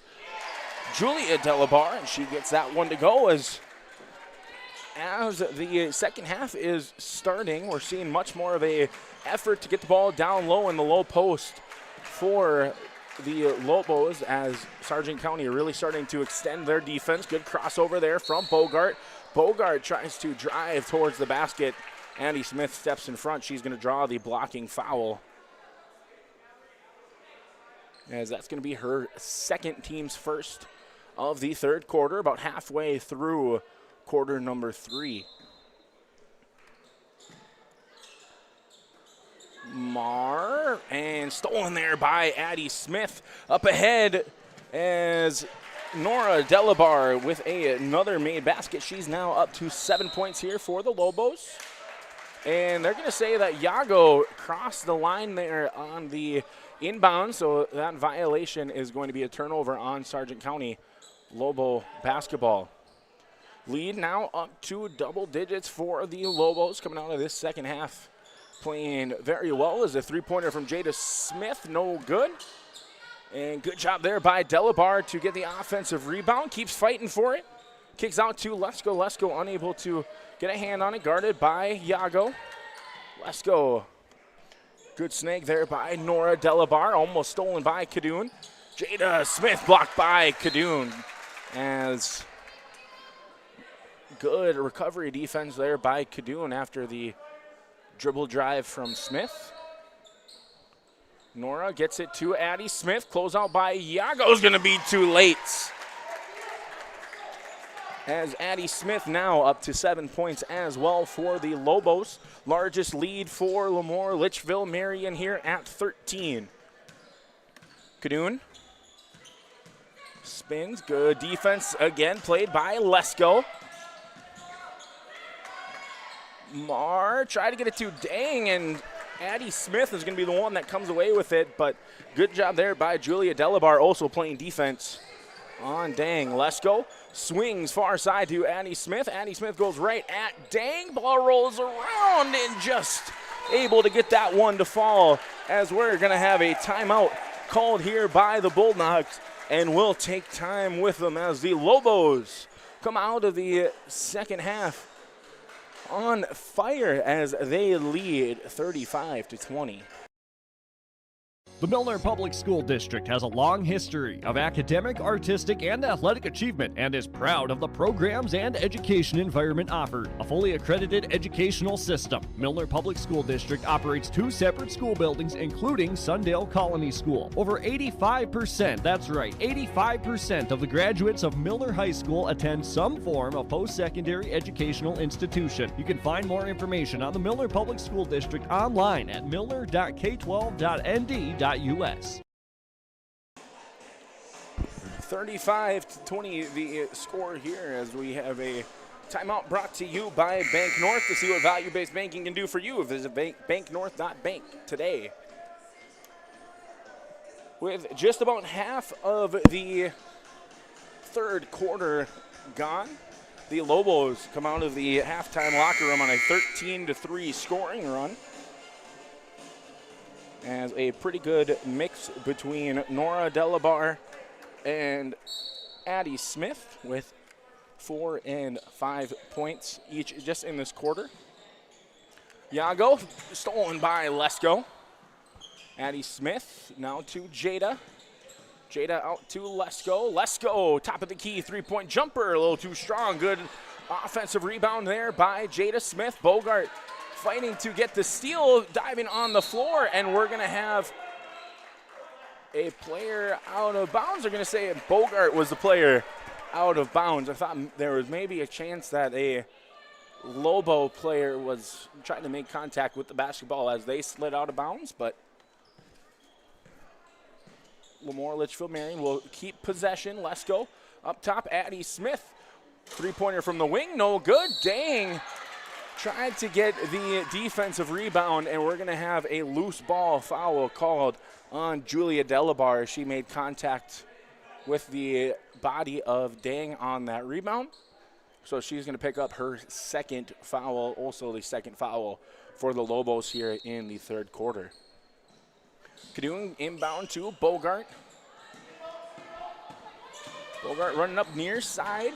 Julia Delabar, and she gets that one to go. As the second half is starting, we're seeing much more of a effort to get the ball down low in the low post for the Lobos, as Sargent County are really starting to extend their defense. Good crossover there from Bogart. Bogart tries to drive towards the basket. Addie Smith steps in front. She's going to draw the blocking foul, as that's going to be her second, team's first of the third quarter, about halfway through quarter number 3. Marr, and stolen there by Addie Smith. Up ahead as Nora Delabar with another made basket. She's now up to 7 points here for the Lobos. And they're going to say that Yago crossed the line there on the inbound, so that violation is going to be a turnover on Sargent County Lobo basketball. Lead now up to double digits for the Lobos coming out of this second half. Playing very well as a three-pointer from Jada Smith, no good. And good job there by Delabar to get the offensive rebound. Keeps fighting for it. Kicks out to Lesko. Lesko unable to get a hand on it, guarded by Yago. Lesko. Good snag there by Nora Delabar, almost stolen by Cadoon. Jada Smith blocked by Cadoon. As good recovery defense there by Cadoon after the dribble drive from Smith. Nora gets it to Addie Smith. Close out by Yago's going to be too late. As Addie Smith now up to 7 points as well for the Lobos. Largest lead for LaMoure-Litchville. Marion here at 13. Cadoon spins. Good defense again played by Lesko. Marr tried to get it to Dang, and Addie Smith is going to be the one that comes away with it, but good job there by Julia Delabar, also playing defense on Dang. Lesko swings far side to Addie Smith. Addie Smith goes right at Dang. Ball rolls around and just able to get that one to fall, as we're going to have a timeout called here by the Bulldogs, and we'll take time with them as the Lobos come out of the second half on fire as they lead 35-20. The Milner Public School District has a long history of academic, artistic, and athletic achievement and is proud of the programs and education environment offered. A fully accredited educational system, Milner Public School District operates 2 separate school buildings, including Sundale Colony School. Over 85%, that's right, 85% of the graduates of Milner High School attend some form of post-secondary educational institution. You can find more information on the Milner Public School District online at milner.k12.nd.us. 35-20 the score here, as we have a timeout brought to you by Bank North. To see what value-based banking can do for you, visit banknorth.bank today. With just about half of the third quarter gone, the Lobos come out of the halftime locker room on a 13-3 scoring run. as a pretty good mix between Nora Delabar and Addie Smith with 4 and 5 points each just in this quarter. Yago stolen by Lesko. Addie Smith now to Jada. Jada out to Lesko. Lesko, top of the key, 3-point jumper, a little too strong. Good offensive rebound there by Jada Smith. Bogart fighting to get the steal, diving on the floor, and we're going to have a player out of bounds. They're going to say Bogart was the player out of bounds. I thought there was maybe a chance that a Lobo player was trying to make contact with the basketball as they slid out of bounds, but LaMoure-Litchville Marion will keep possession. Let's go. Up top, Addie Smith. 3-pointer from the wing, no good. Dang. Tried to get the defensive rebound, and we're going to have a loose ball foul called on Julia Delabar. She made contact with the body of Dang on that rebound. So she's going to pick up her second foul, also the second foul for the Lobos here in the third quarter. Kadoon inbound to Bogart. Bogart running up near side.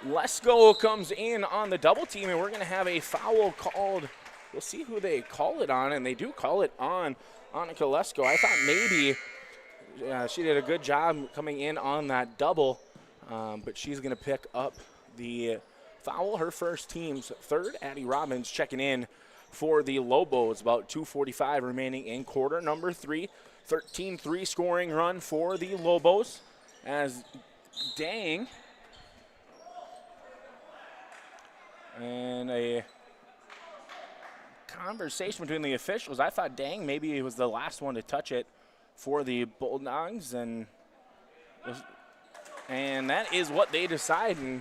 Lesko comes in on the double team, and we're going to have a foul called. We'll see who they call it on, and they do call it on Annika Lesko. I thought maybe she did a good job coming in on that double, but she's going to pick up the foul, her first team's third. Addie Robbins checking in for the Lobos. About 2:45 remaining in quarter number 3. 13-3 scoring run for the Lobos as Dang and a conversation between the officials. I thought Dang maybe it was the last one to touch it for the Bulldogs, and that is what they decide. And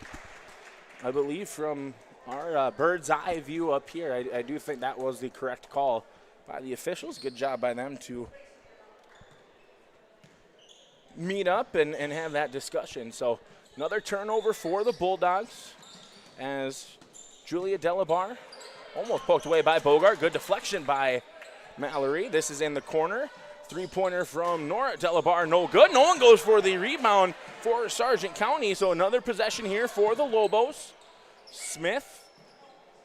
I believe from our bird's eye view up here, I do think that was the correct call by the officials. Good job by them to meet up and have that discussion. So another turnover for the Bulldogs as Julia Delabar almost poked away by Bogart. Good deflection by Mallory. This is in the corner. 3-pointer from Nora Delabar, no good. No one goes for the rebound for Sargent County. So another possession here for the Lobos. Smith,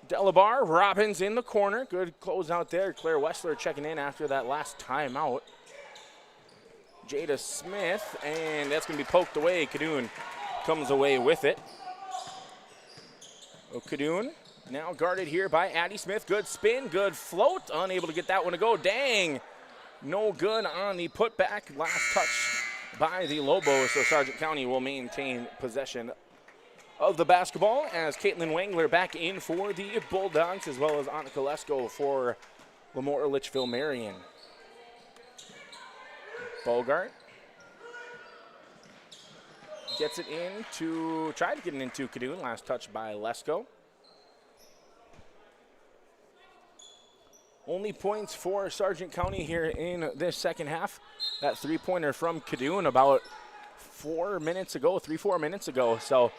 Delabar, Robbins in the corner. Good close out there. Claire Wessler checking in after that last timeout. Jada Smith, and that's going to be poked away. Kadoon comes away with it. Kadoon now guarded here by Addie Smith. Good spin, good float. Unable to get that one to go. Dang. No good on the putback. Last touch by the Lobos, so Sargent County will maintain possession of the basketball as Caitlin Wangler back in for the Bulldogs, as well as Annika Lesko for LaMoure-Litchville Marion. Bogart gets it in to try to get it into Kadoon. Last touch by Lesko. Only points for Sargent County here in this second half. That 3-pointer from Kadoon about 4 minutes ago, 3-4 minutes ago. So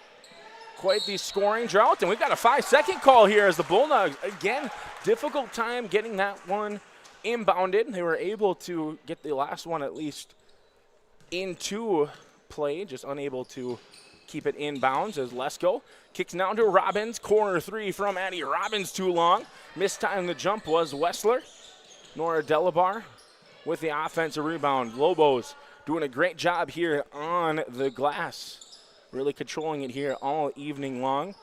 quite the scoring drought. And we've got a 5-second call here as the Bulldogs, again, difficult time getting that one inbounded. They were able to get the last one at least into play, just unable to keep it inbounds as Lesko kicks down to Robbins. Corner 3 from Addie Robbins, too long. Missed time the jump was Wessler. Nora Delabar with the offensive rebound. Lobos doing a great job here on the glass. Really controlling it here all evening long.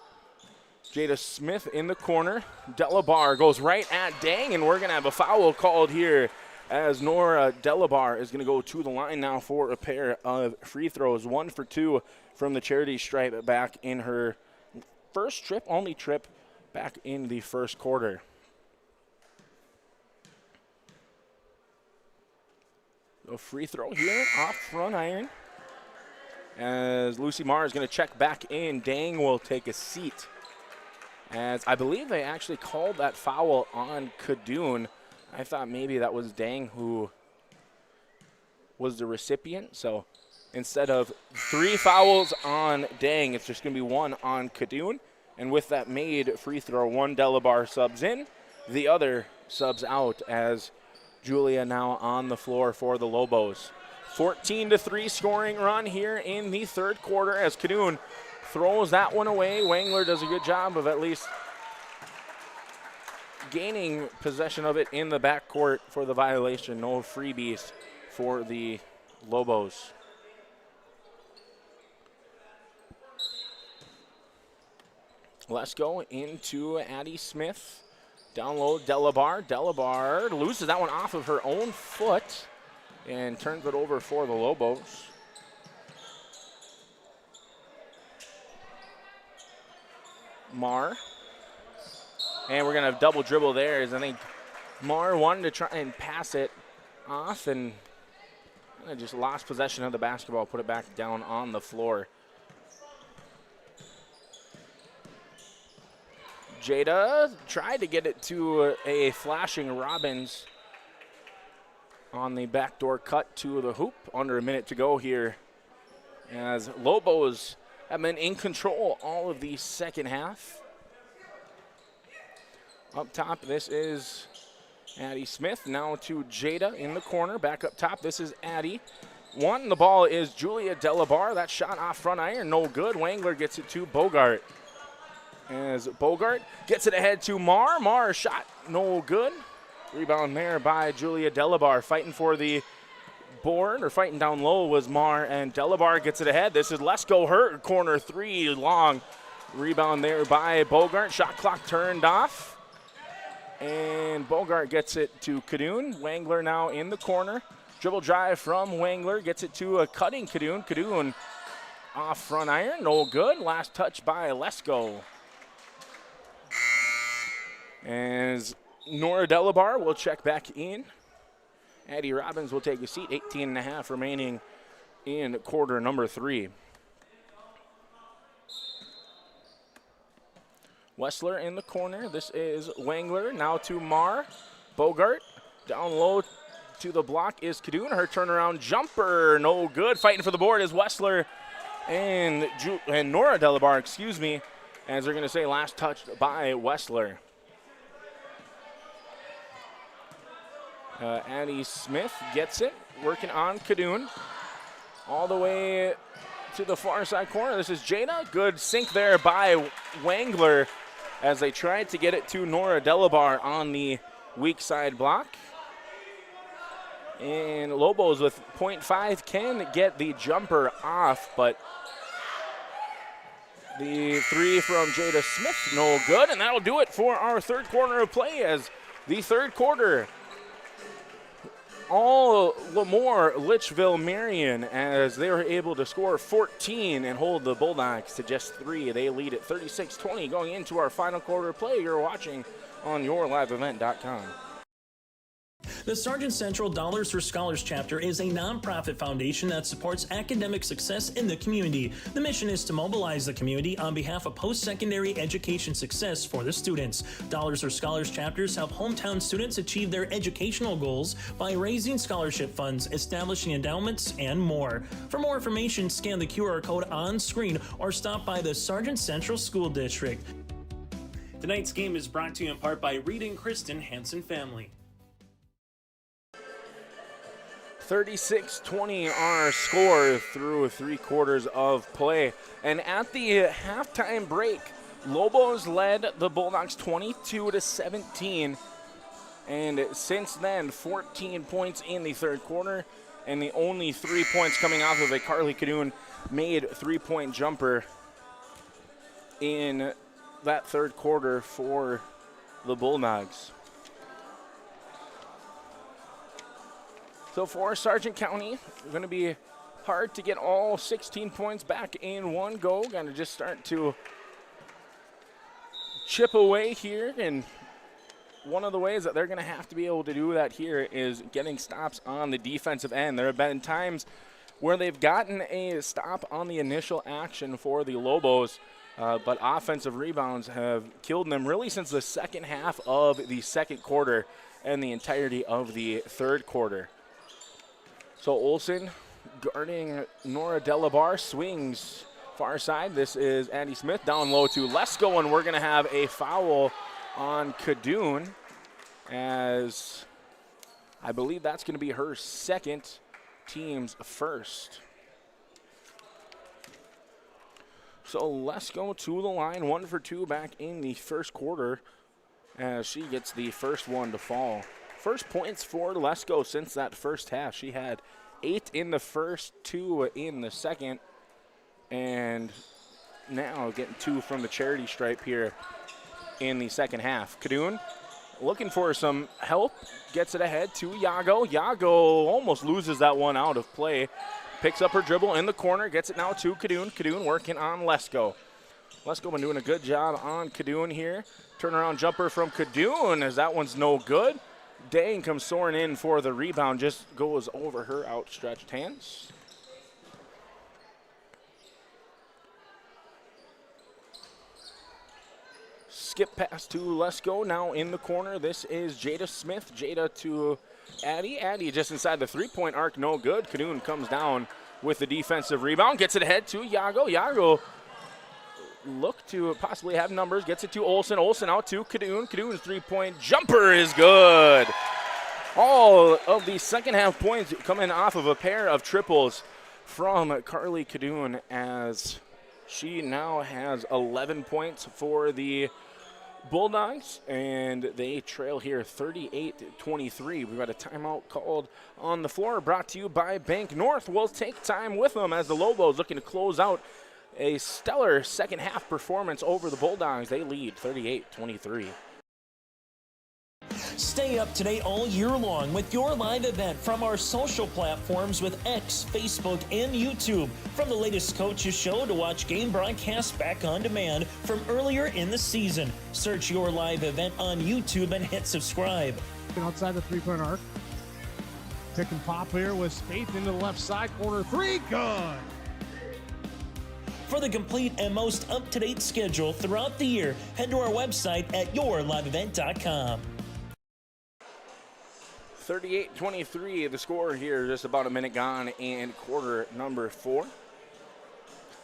Jada Smith in the corner. Delabar goes right at Dang, and we're going to have a foul called here as Nora Delabar is going to go to the line now for a pair of free throws. 1 for 2 from the charity stripe back in her first trip, only trip back in the first quarter. A free throw here off front iron as Lucy Marr is going to check back in. Dang will take a seat, as I believe they actually called that foul on Kadoon. I thought maybe that was Dang who was the recipient. So instead of 3 fouls on Dang, it's just going to be 1 on Kadoon. And with that made free throw, one Delabar subs in, the other subs out as Julia now on the floor for the Lobos. 14-3 scoring run here in the third quarter as Cadoon throws that one away. Wangler does a good job of at least gaining possession of it in the backcourt for the violation. No freebies for the Lobos. Let's go into Addie Smith. Down low, Delabar. Delabar loses that one off of her own foot and turns it over for the Lobos. Marr. And we're going to have double dribble there as I think Marr wanted to try and pass it off and just lost possession of the basketball, put it back down on the floor. Jada tried to get it to a flashing Robbins on the backdoor cut to the hoop. Under a minute to go here as Lobos have been in control all of the second half. Up top, this is Addie Smith. Now to Jada in the corner. Back up top, this is Addie. Wanting the ball is Julia Delabar. That shot off front iron, no good. Wangler gets it to Bogart. As Bogart gets it ahead to Marr. Marr shot no good. Rebound there by Julia Delabar. Fighting for the board, or fighting down low was Marr, and Delabar gets it ahead. This is Lesko, her corner three, long. Rebound there by Bogart. Shot clock turned off. And Bogart gets it to Cadoon. Wangler now in the corner. Dribble drive from Wangler. Gets it to a cutting Cadoon. Cadoon off front iron. No good. Last touch by Lesko. As Nora Delabar will check back in. Addie Robbins will take a seat. 18.5 remaining in quarter number 3. Wessler in the corner. This is Wangler. Now to Marr. Bogart. Down low to the block is Cadoon. Her turnaround jumper. No good. Fighting for the board is Wessler and Nora Delabar, excuse me. As they're going to say last touch by Wessler. Addie Smith gets it. Working on Cadoon. All the way to the far side corner. This is Jada. Good sink there by Wangler as they tried to get it to Nora Delabar on the weak side block. And Lobos with 0.5 can get the jumper off, but the three from Jada Smith, no good. And that'll do it for our third quarter of play as the third quarter. All LaMoure-Litchville Marion as they were able to score 14 and hold the Bulldogs to just 3. They lead at 36-20 going into our final quarter play. You're watching on yourliveevent.com. The Sargent Central Dollars for Scholars chapter is a nonprofit foundation that supports academic success in the community. The mission is to mobilize the community on behalf of post-secondary education success for the students. Dollars for Scholars chapters help hometown students achieve their educational goals by raising scholarship funds, establishing endowments, and more. For more information, scan the QR code on screen or stop by the Sargent Central School District. Tonight's game is brought to you in part by Reed and Kristen Hansen family. 36-20 our score through 3 quarters of play. And at the halftime break, Lobos led the Bulldogs 22-17. And since then, 14 points in the third quarter. And the only 3 points coming off of a Carly Cadoon made 3-point jumper in that third quarter for the Bulldogs. So for Sargent County, it's going to be hard to get all 16 points back in one go. Going to just start to chip away here. And one of the ways that they're going to have to be able to do that here is getting stops on the defensive end. There have been times where they've gotten a stop on the initial action for the Lobos, but offensive rebounds have killed them really since the second half of the second quarter and the entirety of the third quarter. So Olsen guarding Nora Delabar, swings far side. This is Addie Smith down low to Lesko, and we're going to have a foul on Cadoon as I believe that's going to be her second, team's first. So let's go to the line, 1 for 2 back in the first quarter as she gets the first one to fall. First points for Lesko since that first half. She had 8 in the first, 2 in the second, and now getting 2 from the charity stripe here in the second half. Kadun looking for some help, gets it ahead to Yago. Yago almost loses that one out of play. Picks up her dribble in the corner, gets it now to Kadun. Kadun working on Lesko. Lesko been doing a good job on Kadun here. Turnaround jumper from Kadun as that one's no good. Dang comes soaring in for the rebound, just goes over her outstretched hands. Skip pass to Lesko, now in the corner. This is Jada Smith. Jada to Addie. Addie just inside the three-point arc, no good. Kadun comes down with the defensive rebound, gets it ahead to Yago. Yago look to possibly have numbers, gets it to Olsen. Olsen out to Kadun. Kadun's three-point jumper is good. All of the second half points coming off of a pair of triples from Carly Kadun as she now has 11 points for the Bulldogs, and they trail here 38-23. We've got a timeout called on the floor, brought to you by Bank North. We'll take time with them as the Lobos looking to close out a stellar second half performance over the Bulldogs. They lead 38-23. Stay up to date all year long with your live event from our social platforms with X, Facebook, and YouTube. From the latest coaches show to watch game broadcasts back on demand from earlier in the season. Search your live event on YouTube and hit subscribe. Outside the three-point arc. Pick and pop here with Spaeth into the left side corner. 3, good. For the complete and most up-to-date schedule throughout the year, head to our website at yourliveevent.com. 38-23, the score here, just about a minute gone in quarter number 4.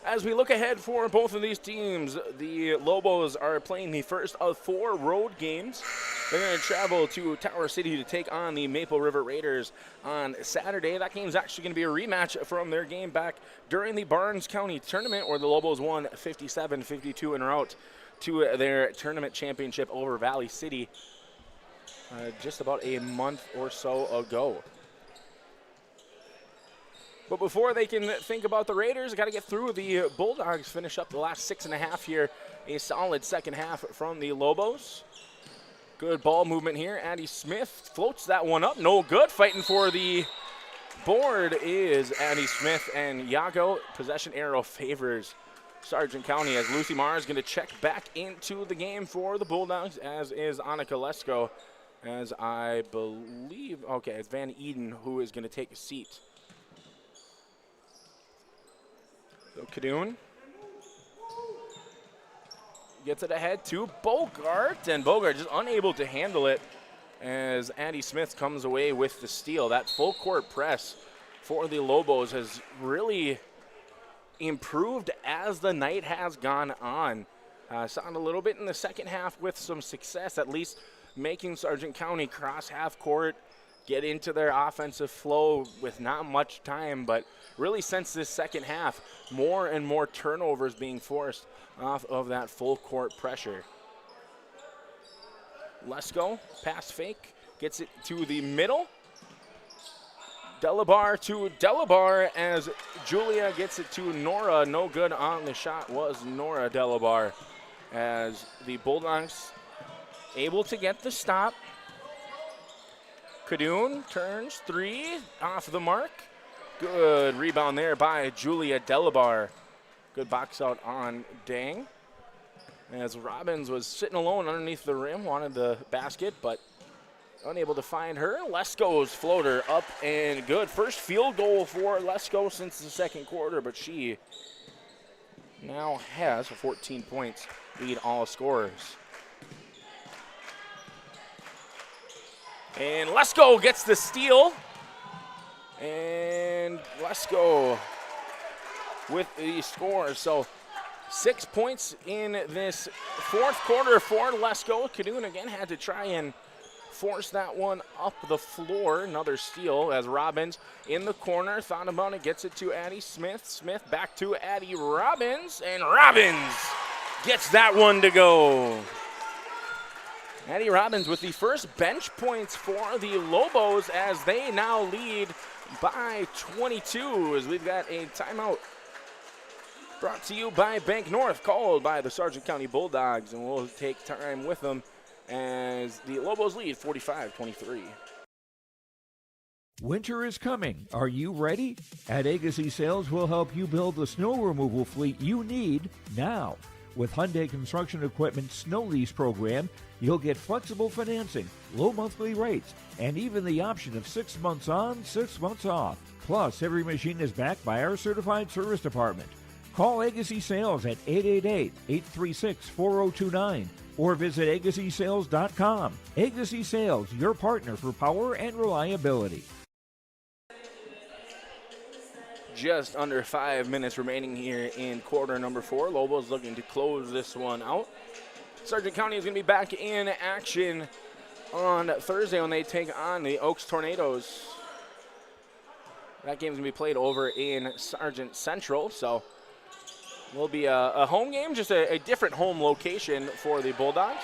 As we look ahead for both of these teams, the Lobos are playing the first of 4 road games. They're going to travel to Tower City to take on the Maple River Raiders on Saturday. That game's actually going to be a rematch from their game back during the Barnes County tournament where the Lobos won 57-52 en route to their tournament championship over Valley City just about a month or so ago. But before they can think about the Raiders, got to get through the Bulldogs, finish up the last 6.5 here. A solid second half from the Lobos. Good ball movement here. Addie Smith floats that one up. No good. Fighting for the board is Addie Smith, and Yago. Possession arrow favors Sargent County as Lucy Marr is going to check back into the game for the Bulldogs, as is Annika Lesko. As I believe, okay, it's Van Eden who is going to take a seat. So Kadun gets it ahead to Bogart, and Bogart just unable to handle it as Addie Smith comes away with the steal. That full court press for the Lobos has really improved as the night has gone on. Saw it a little bit in the second half with some success, at least making Sargent County cross half court, get into their offensive flow with not much time, but really since this second half, more and more turnovers being forced off of that full court pressure. Lesko, pass fake, gets it to the middle. Delabar to Delabar as Julia gets it to Nora. No good on the shot was Nora Delabar as the Bulldogs able to get the stop. Kadun turns 3 off the mark. Good rebound there by Julia Delabar. Good box out on Dang. As Robbins was sitting alone underneath the rim, wanted the basket, but unable to find her. Lesko's floater up and good. First field goal for Lesko since the second quarter, but she now has 14 points, lead all scorers. And Lesko gets the steal. And Lesko with the score. So 6 points in this fourth quarter for Lesko. Kadun again had to try and force that one up the floor. Another steal as Robbins in the corner. Thought about it, gets it to Addie Smith. Smith back to Addie Robbins, and Robbins gets that one to go. Addie Robbins with the first bench points for the Lobos as they now lead by 22 as we've got a timeout brought to you by Bank North, called by the Sargent County Bulldogs, and we'll take time with them as the Lobos lead 45-23. Winter is coming. Are you ready? At Agassi Sales, we'll help you build the snow removal fleet you need now. With Hyundai Construction Equipment Snow Lease Program, you'll get flexible financing, low monthly rates, and even the option of 6 months on, 6 months off. Plus, every machine is backed by our certified service department. Call Agassi Sales at 888-836-4029 or visit agassisales.com. Agassi Sales, your partner for power and reliability. Just under 5 minutes remaining here in quarter number 4. Lobos looking to close this one out. Sargent County is going to be back in action on Thursday when they take on the Oaks Tornadoes. That game is going to be played over in Sargent Central, so it will be a home game, just a different home location for the Bulldogs.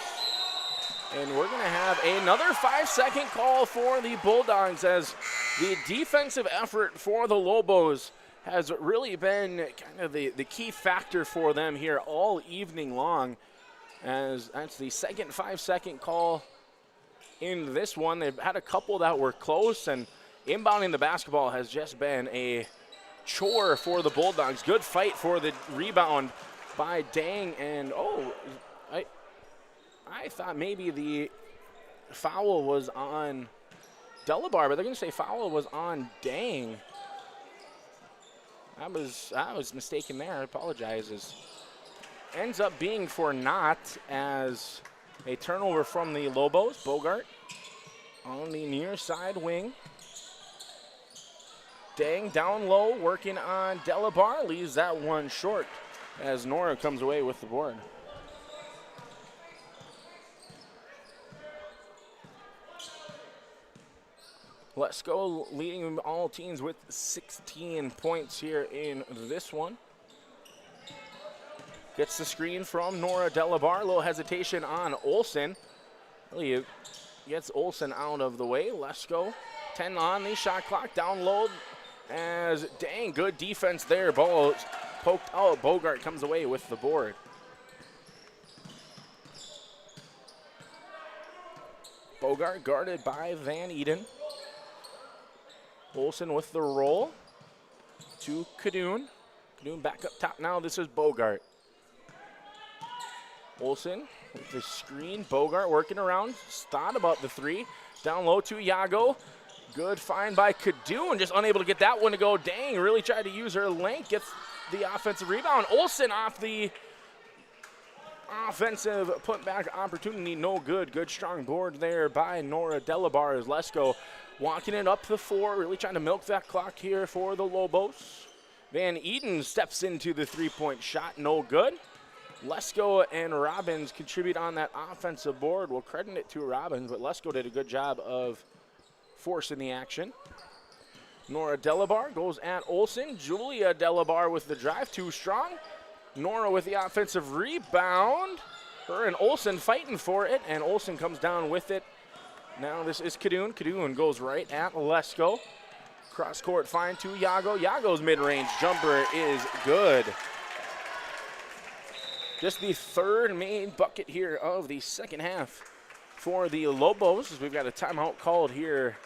And we're going to have another 5-second call for the Bulldogs as the defensive effort for the Lobos has really been kind of the key factor for them here all evening long, as that's the second 5-second call in this one. They've had a couple that were close, and inbounding the basketball has just been a chore for the Bulldogs. Good fight for the rebound by Dang, and I thought maybe the foul was on Delabar, but they're going to say foul was on Dang. I was mistaken there. I apologize. Ends up being for naught as a turnover from the Lobos. Bogart on the near side wing. Dang down low, working on Delabar, leaves that one short as Nora comes away with the board. Let's go, leading all teams with 16 points here in this one. Gets the screen from Nora Delabar. Little hesitation on Olsen. Really gets Olsen out of the way. Lesko, 10 on the shot clock. Down low as Dang, good defense there. Ball poked out. Bogart comes away with the board. Bogart guarded by Van Eden. Olsen with the roll to Kadoon. Kadoon back up top now. This is Bogart. Olsen with the screen. Bogart working around. Thought about the three. Down low to Yago. Good find by Kadoon. Just unable to get that one to go. Dang, really tried to use her length. Gets the offensive rebound. Olsen off the offensive putback opportunity. No good. Good strong board there by Nora Delabar as Lesko walking it up the floor, really trying to milk that clock here for the Lobos. Van Eden steps into the three-point shot, no good. Lesko and Robbins contribute on that offensive board. We'll credit it to Robbins, but Lesko did a good job of forcing the action. Nora Delabar goes at Olsen. Julia Delabar with the drive, too strong. Nora with the offensive rebound. Her and Olsen fighting for it, and Olsen comes down with it. Now this is Kadoon. Kadoon goes right at Lesko. Cross court find to Yago. Yago's mid-range jumper is good. Just the third main bucket here of the second half for the Lobos, as we've got a timeout called here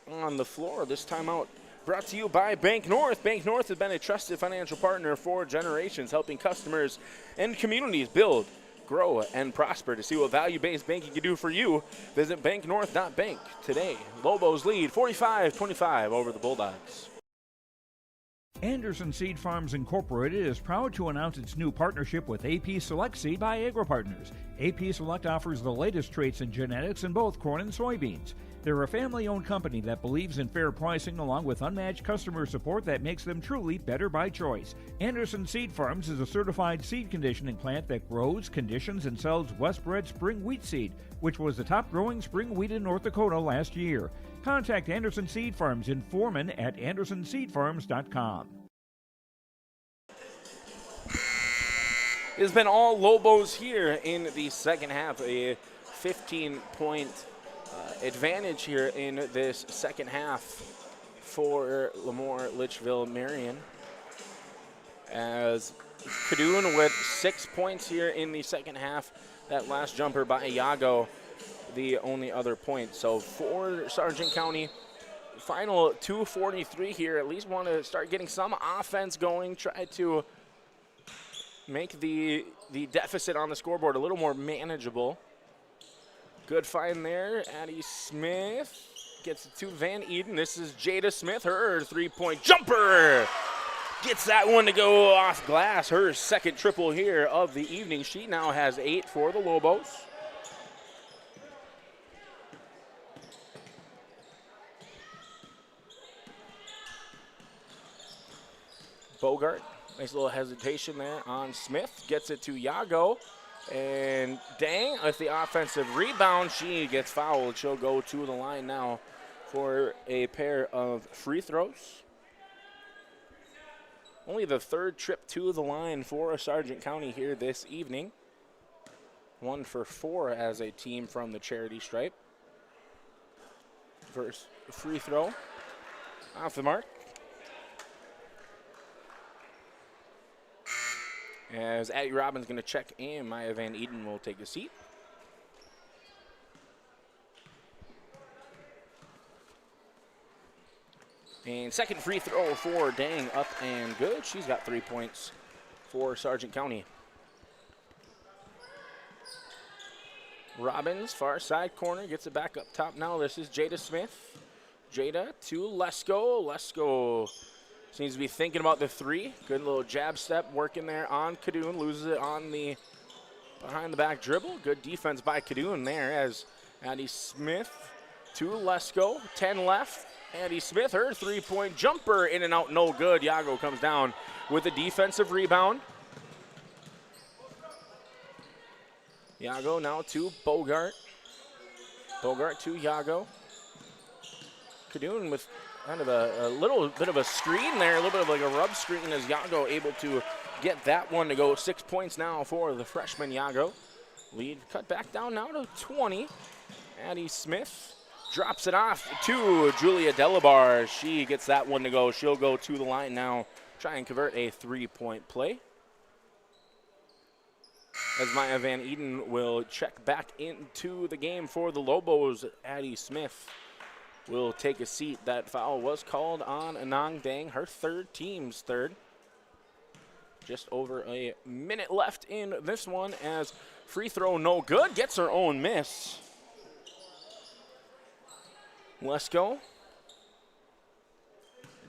on the floor. This timeout brought to you by Bank North. Bank North has been a trusted financial partner for generations, helping customers and communities build, grow, and prosper. To see what value-based banking can do for you, visit banknorth.bank today. Lobos lead 45-25 over the Bulldogs. Anderson Seed Farms Incorporated is proud to announce its new partnership with AP Select Seed by AgriPartners. AP Select offers the latest traits and genetics in both corn and soybeans. They're a family-owned company that believes in fair pricing along with unmatched customer support that makes them truly better by choice. Anderson Seed Farms is a certified seed conditioning plant that grows, conditions, and sells Westbred spring wheat seed, which was the top-growing spring wheat in North Dakota last year. Contact Anderson Seed Farms in Foreman at andersonseedfarms.com. It's been all Lobos here in the second half. A 15-point advantage here in this second half for LaMoure-Litchville Marion. As Cadoon with 6 points here in the second half. That last jumper by Iago, the only other point. So for Sargent County, final 2:43 here. At least want to start getting some offense going. Try to make the deficit on the scoreboard a little more manageable. Good find there. Addie Smith gets it to Van Eden. This is Jada Smith. Her three-point jumper gets that one to go off glass. Her second triple here of the evening. She now has 8 for the Lobos. Bogart, nice little hesitation there on Smith. Gets it to Iago. And Dang with the offensive rebound. She gets fouled. She'll go to the line now for a pair of free throws. Only the third trip to the line for Sargent County here this evening. 1 for 4 as a team from the charity stripe. First free throw off the mark. As Addie Robbins going to check in, Maya Van Eden will take a seat. And second free throw for Dang, up and good. She's got 3 points for Sargent County. Robbins, far side corner, gets it back up top now. This is Jada Smith. Jada to Lesko. Lesko seems to be thinking about the three. Good little jab step working there on Cadoon. Loses it on the behind the back dribble. Good defense by Cadoon there as Addie Smith to Lesko. 10 left. Addie Smith, her three-point jumper in and out, no good. Iago comes down with a defensive rebound. Iago now to Bogart. Bogart to Iago. Cadoon with kind of a little bit of a screen there, a little bit of like a rub screen as Iago able to get that one to go. 6 points now for the freshman Iago. Lead cut back down now to 20. Addie Smith drops it off to Julia Delabar. She gets that one to go. She'll go to the line now, try and convert a three-point play. As Maya Van Eden will check back into the game for the Lobos, Addie Smith will take a seat. That foul was called on Anang Dang, her third, team's third. Just over a minute left in this one as free throw no good, gets her own miss. Lesko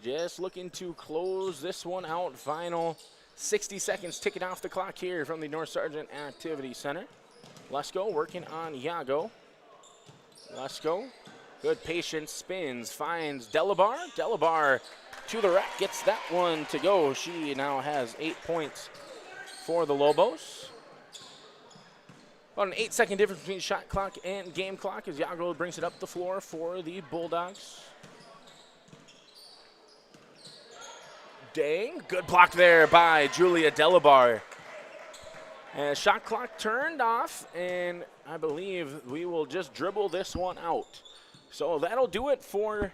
just looking to close this one out. Final 60 seconds ticking off the clock here from the North Sargent Activity Center. Lesko working on Iago. Lesko, good patience, spins, finds Delabar. Delabar to the rack, gets that one to go. She now has 8 points for the Lobos. About an 8-second difference between shot clock and game clock as Iago brings it up the floor for the Bulldogs. Dang, good block there by Julia Delabar. And shot clock turned off, and I believe we will just dribble this one out. So that'll do it for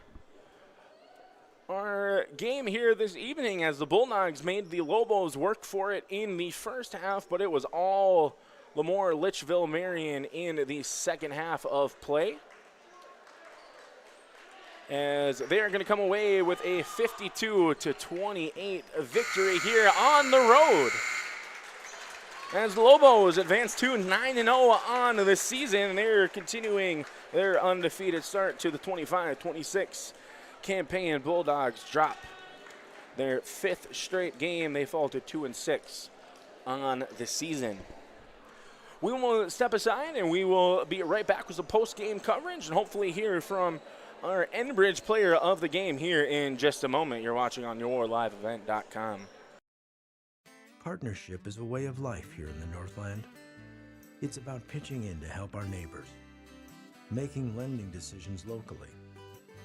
our game here this evening as the Bulldogs made the Lobos work for it in the first half, but it was all LaMoure-Litchville Marion in the second half of play, as they are going to come away with a 52-28 victory here on the road. As the Lobos advance to 9-0 on the season, they're continuing their undefeated start to the 25-26 campaign. Bulldogs drop their 5th straight game. They fall to 2-6 on the season. we will step aside and we will be right back with some post-game coverage and hopefully hear from our Enbridge player of the game here in just a moment. You're watching on yourliveevent.com. Partnership is a way of life here in the Northland. It's about pitching in to help our neighbors, making lending decisions locally,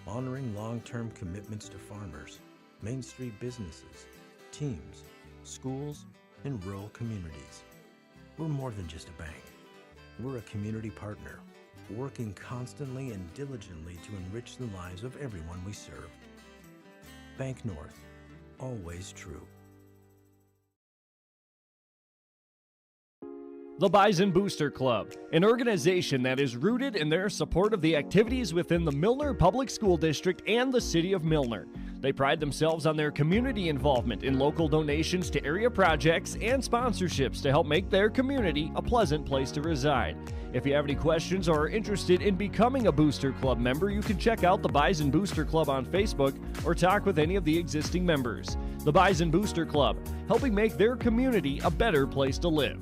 honoring long-term commitments to farmers, Main Street businesses, teams, schools, and rural communities. We're more than just a bank. We're a community partner, working constantly and diligently to enrich the lives of everyone we serve. Bank North, always true. The Bison Booster Club, an organization that is rooted in their support of the activities within the Milner Public School District and the City of Milner. They pride themselves on their community involvement in local donations to area projects and sponsorships to help make their community a pleasant place to reside. If you have any questions or are interested in becoming a Booster Club member, you can check out the Bison Booster Club on Facebook or talk with any of the existing members. The Bison Booster Club, helping make their community a better place to live.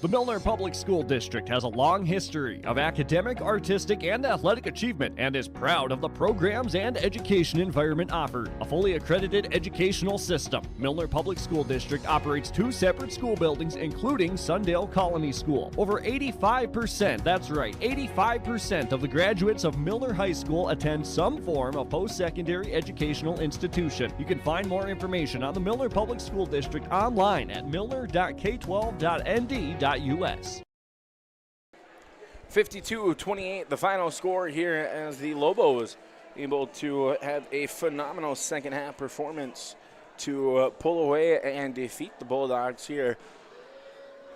The Milner Public School District has a long history of academic, artistic, and athletic achievement and is proud of the programs and education environment offered. A fully accredited educational system, Milner Public School District operates 2 separate school buildings, including Sundale Colony School. Over 85%, that's right, 85% of the graduates of Milner High School attend some form of post-secondary educational institution. You can find more information on the Milner Public School District online at milner.k12.nd.us. 52-28, the final score here as the Lobos able to have a phenomenal second half performance to pull away and defeat the Bulldogs here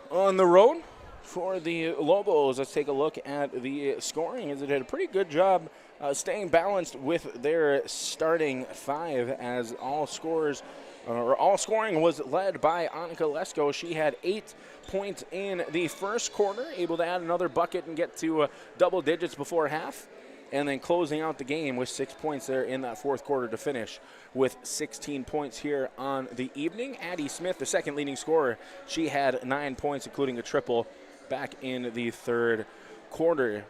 on the road. For the Lobos, let's take a look at the scoring, as it did a pretty good job staying balanced with their starting 5, as all scoring was led by Annika Lesko. She had 8 points in the first quarter, able to add another bucket and get to double digits before half, and then closing out the game with 6 points there in that fourth quarter to finish with 16 points here on the evening. Addie Smith, the second leading scorer, she had 9 points, including a triple back in the third quarter.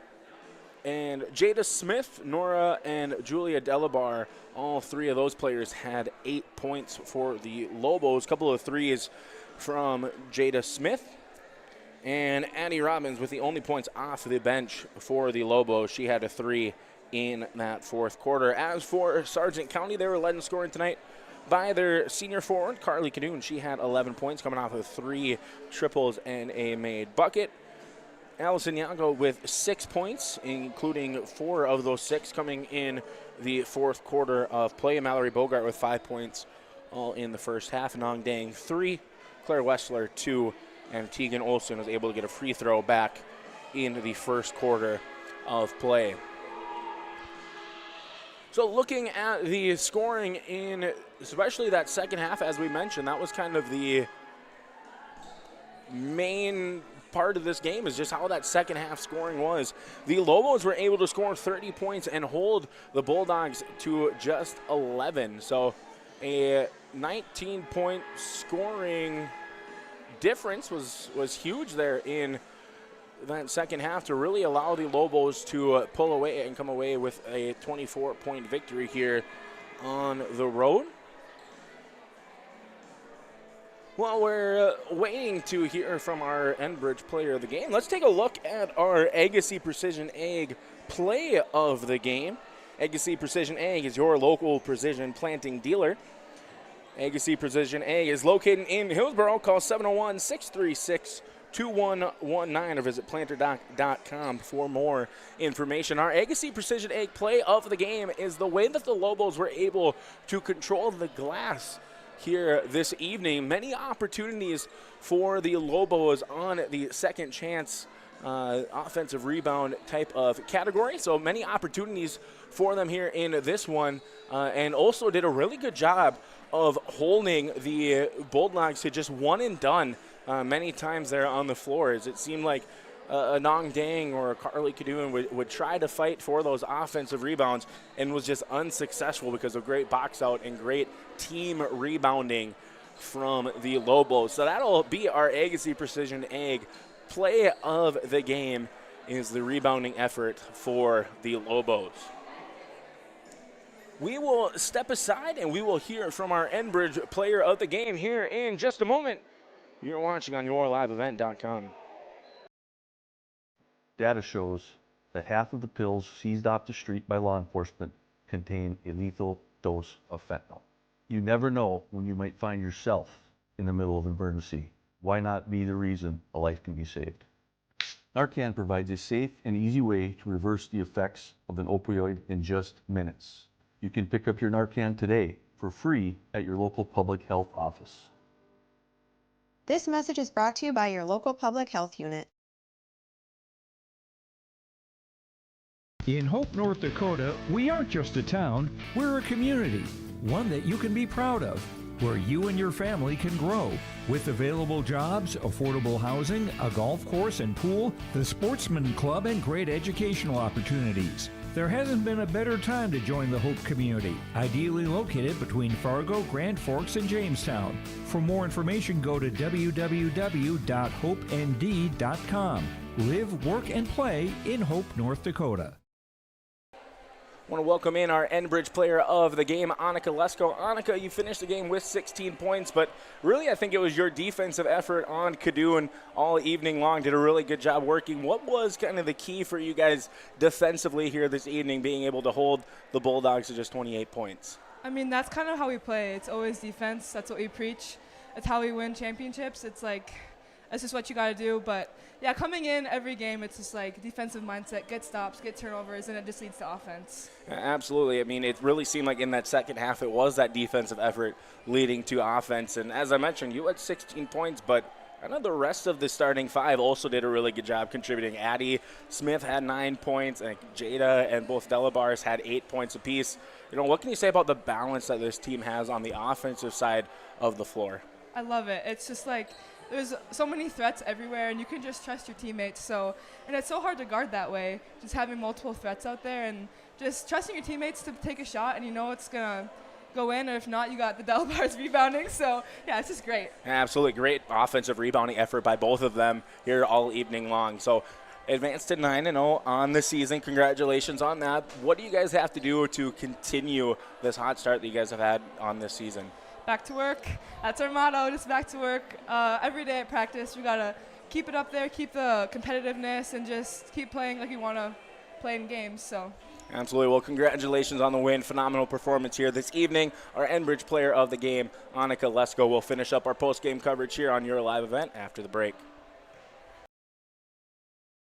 And Jada Smith, Nora, and Julia Delabar, all 3 of those players had 8 points for the Lobos. A couple of threes from Jada Smith. And Addie Robbins with the only points off the bench for the Lobos. She had a 3 in that fourth quarter. As for Sargent County, they were led in scoring tonight by their senior forward, Carly Cadoon. She had 11 points, coming off of 3 triples and a made bucket. Allison Yago with 6 points, including 4 of those 6 coming in the fourth quarter of play. Mallory Bogart with 5 points, all in the first half. Nong Dang 3, Claire Wessler 2, and Tegan Olson was able to get a free throw back in the first quarter of play. So looking at the scoring in especially that second half, as we mentioned, that was kind of the main part of this game, is just how that second half scoring was. The Lobos were able to score 30 points and hold the Bulldogs to just 11. So a 19-point scoring difference was huge there in that second half to really allow the Lobos to pull away and come away with a 24-point victory here on the road. While we're waiting to hear from our Enbridge player of the game, let's take a look at our Agassiz Precision Ag play of the game. Agassiz Precision Ag is your local precision planting dealer. Agassiz Precision Ag is located in Hillsborough. Call 701-636-2119 or visit planterdoc.com for more information. Our Agassiz Precision Ag play of the game is the way that the Lobos were able to control the glass here this evening. Many opportunities for the Lobos on the second chance offensive rebound type of category. So many opportunities for them here in this one, and also did a really good job of holding the Bulldogs to just one and done many times there on the floor. As it seemed like a Nong Dang or a Carly Cadoon would try to fight for those offensive rebounds and was just unsuccessful because of great box out and great team rebounding from the Lobos. So that'll be our Agassi Precision Ag play of the game, is the rebounding effort for the Lobos. We will step aside and we will hear from our Enbridge player of the game here in just a moment. You're watching on yourliveevent.com. Data shows that half of the pills seized off the street by law enforcement contain a lethal dose of fentanyl. You never know when you might find yourself in the middle of an emergency. Why not be the reason a life can be saved? Narcan provides a safe and easy way to reverse the effects of an opioid in just minutes. You can pick up your Narcan today for free at your local public health office. This message is brought to you by your local public health unit. In Hope, North Dakota, we aren't just a town, we're a community, one that you can be proud of, where you and your family can grow. With available jobs, affordable housing, a golf course and pool, the Sportsman Club, and great educational opportunities. There hasn't been a better time to join the Hope community, ideally located between Fargo, Grand Forks, and Jamestown. For more information, go to www.hopend.com. Live, work, and play in Hope, North Dakota. I want to welcome in our Enbridge player of the game, Annika Lesko. Annika, you finished the game with 16 points, but really I think it was your defensive effort on Kadoon all evening long. Did a really good job working. What was kind of the key for you guys defensively here this evening, being able to hold the Bulldogs to just 28 points? I mean, that's kind of how we play. It's always defense. That's what we preach. It's how we win championships. It's like, that's just what you got to do. But, yeah, coming in every game, it's just like defensive mindset, get stops, get turnovers, and it just leads to offense. Absolutely. I mean, it really seemed like in that second half it was that defensive effort leading to offense. And as I mentioned, you had 16 points, but I know the rest of the starting five also did a really good job contributing. Addie Smith had 9 points, and Jada and both Delabars had 8 points apiece. You know, what can you say about the balance that this team has on the offensive side of the floor? I love it. It's just like there's so many threats everywhere, and you can just trust your teammates. And it's so hard to guard that way, just having multiple threats out there and just trusting your teammates to take a shot, and you know it's going to go in, or if not, you got the Delbars rebounding. So, yeah, it's just great. Absolutely great offensive rebounding effort by both of them here all evening long. So, advanced to 9-0 on the season. Congratulations on that. What do you guys have to do to continue this hot start that you guys have had on this season? Back to work. That's our motto, just back to work. Every day at practice, we got to keep it up there, keep the competitiveness, and just keep playing like you want to play in games. So. Absolutely. Well, congratulations on the win. Phenomenal performance here this evening. Our Enbridge player of the game, Annika Lesko, will finish up our post-game coverage here on your live event after the break.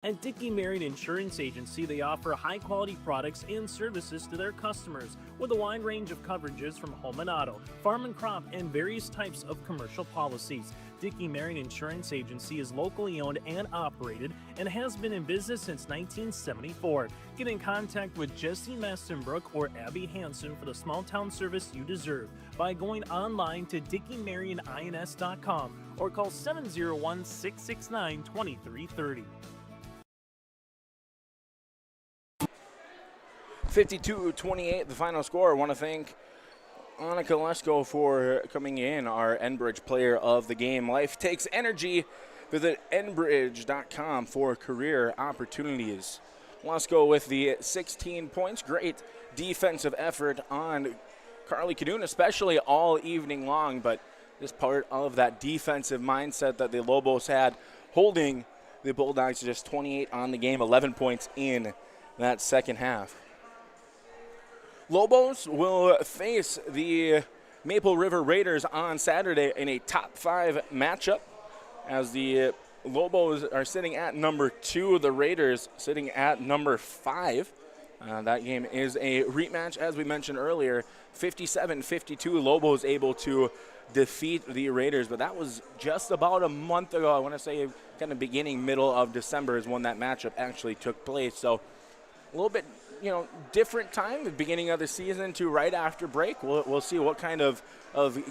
At Dickey Marion Insurance Agency, they offer high-quality products and services to their customers with a wide range of coverages from home and auto, farm and crop, and various types of commercial policies. Dickey Marion Insurance Agency is locally owned and operated and has been in business since 1974. Get in contact with Jesse Mastenbrook or Abby Hansen for the small-town service you deserve by going online to DickeyMarionINS.com or call 701-669-2330. 52-28, the final score. I want to thank Annika Lesko for coming in, our Enbridge player of the game. Life takes energy. Visit Enbridge.com for career opportunities. Lesko with the 16 points. Great defensive effort on Carly Kadoon, especially all evening long, but just part of that defensive mindset that the Lobos had, holding the Bulldogs to just 28 on the game, 11 points in that second half. Lobos will face the Maple River Raiders on Saturday in a top 5 matchup, as the Lobos are sitting at number 2, the Raiders sitting at number 5. That game is a rematch, as we mentioned earlier. 57-52, Lobos able to defeat the Raiders, but that was just about a month ago. I want to say kind of middle of December is when that matchup actually took place. So a little bit, different time, the beginning of the season to right after break. We'll see what kind of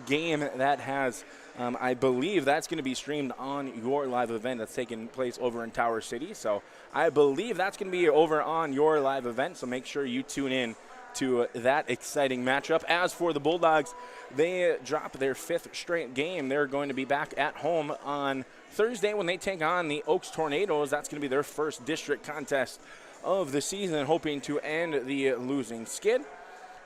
game that has. I believe that's going to be streamed on your live event that's taking place over in Tower City. So I believe that's going to be over on your live event. So make sure you tune in to that exciting matchup. As for the Bulldogs, they drop their 5th straight game. They're going to be back at home on Thursday when they take on the Oaks Tornadoes. That's going to be their first district contest of the season, hoping to end the losing skid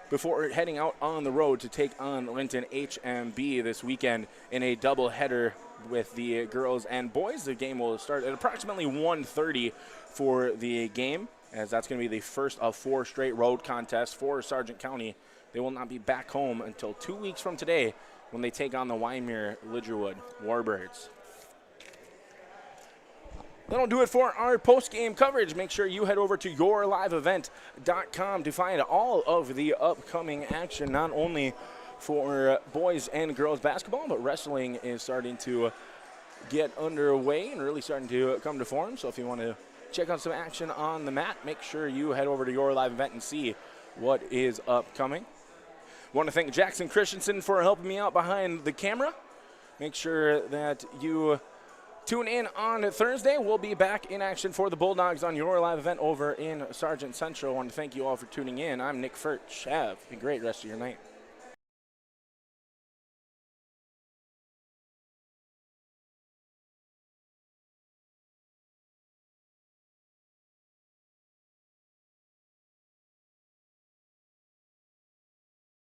before heading out on the road to take on Linton HMB this weekend in a doubleheader with the girls and boys. The game will start at approximately 1:30 for the game, as that's going to be the first of 4 straight road contests for Sargent County. They will not be back home until 2 weeks from today when they take on the LaMoure-Litchville Warbirds. That'll do it for our post-game coverage. Make sure you head over to yourliveevent.com to find all of the upcoming action, not only for boys and girls basketball, but wrestling is starting to get underway and really starting to come to form. So if you want to check out some action on the mat, make sure you head over to Your Live Event and see what is upcoming. Want to thank Jackson Christensen for helping me out behind the camera. Make sure that you tune in on Thursday. We'll be back in action for the Bulldogs on Your Live Event over in Sargent Central. I want to thank you all for tuning in. I'm Nick Furch. Have a great rest of your night.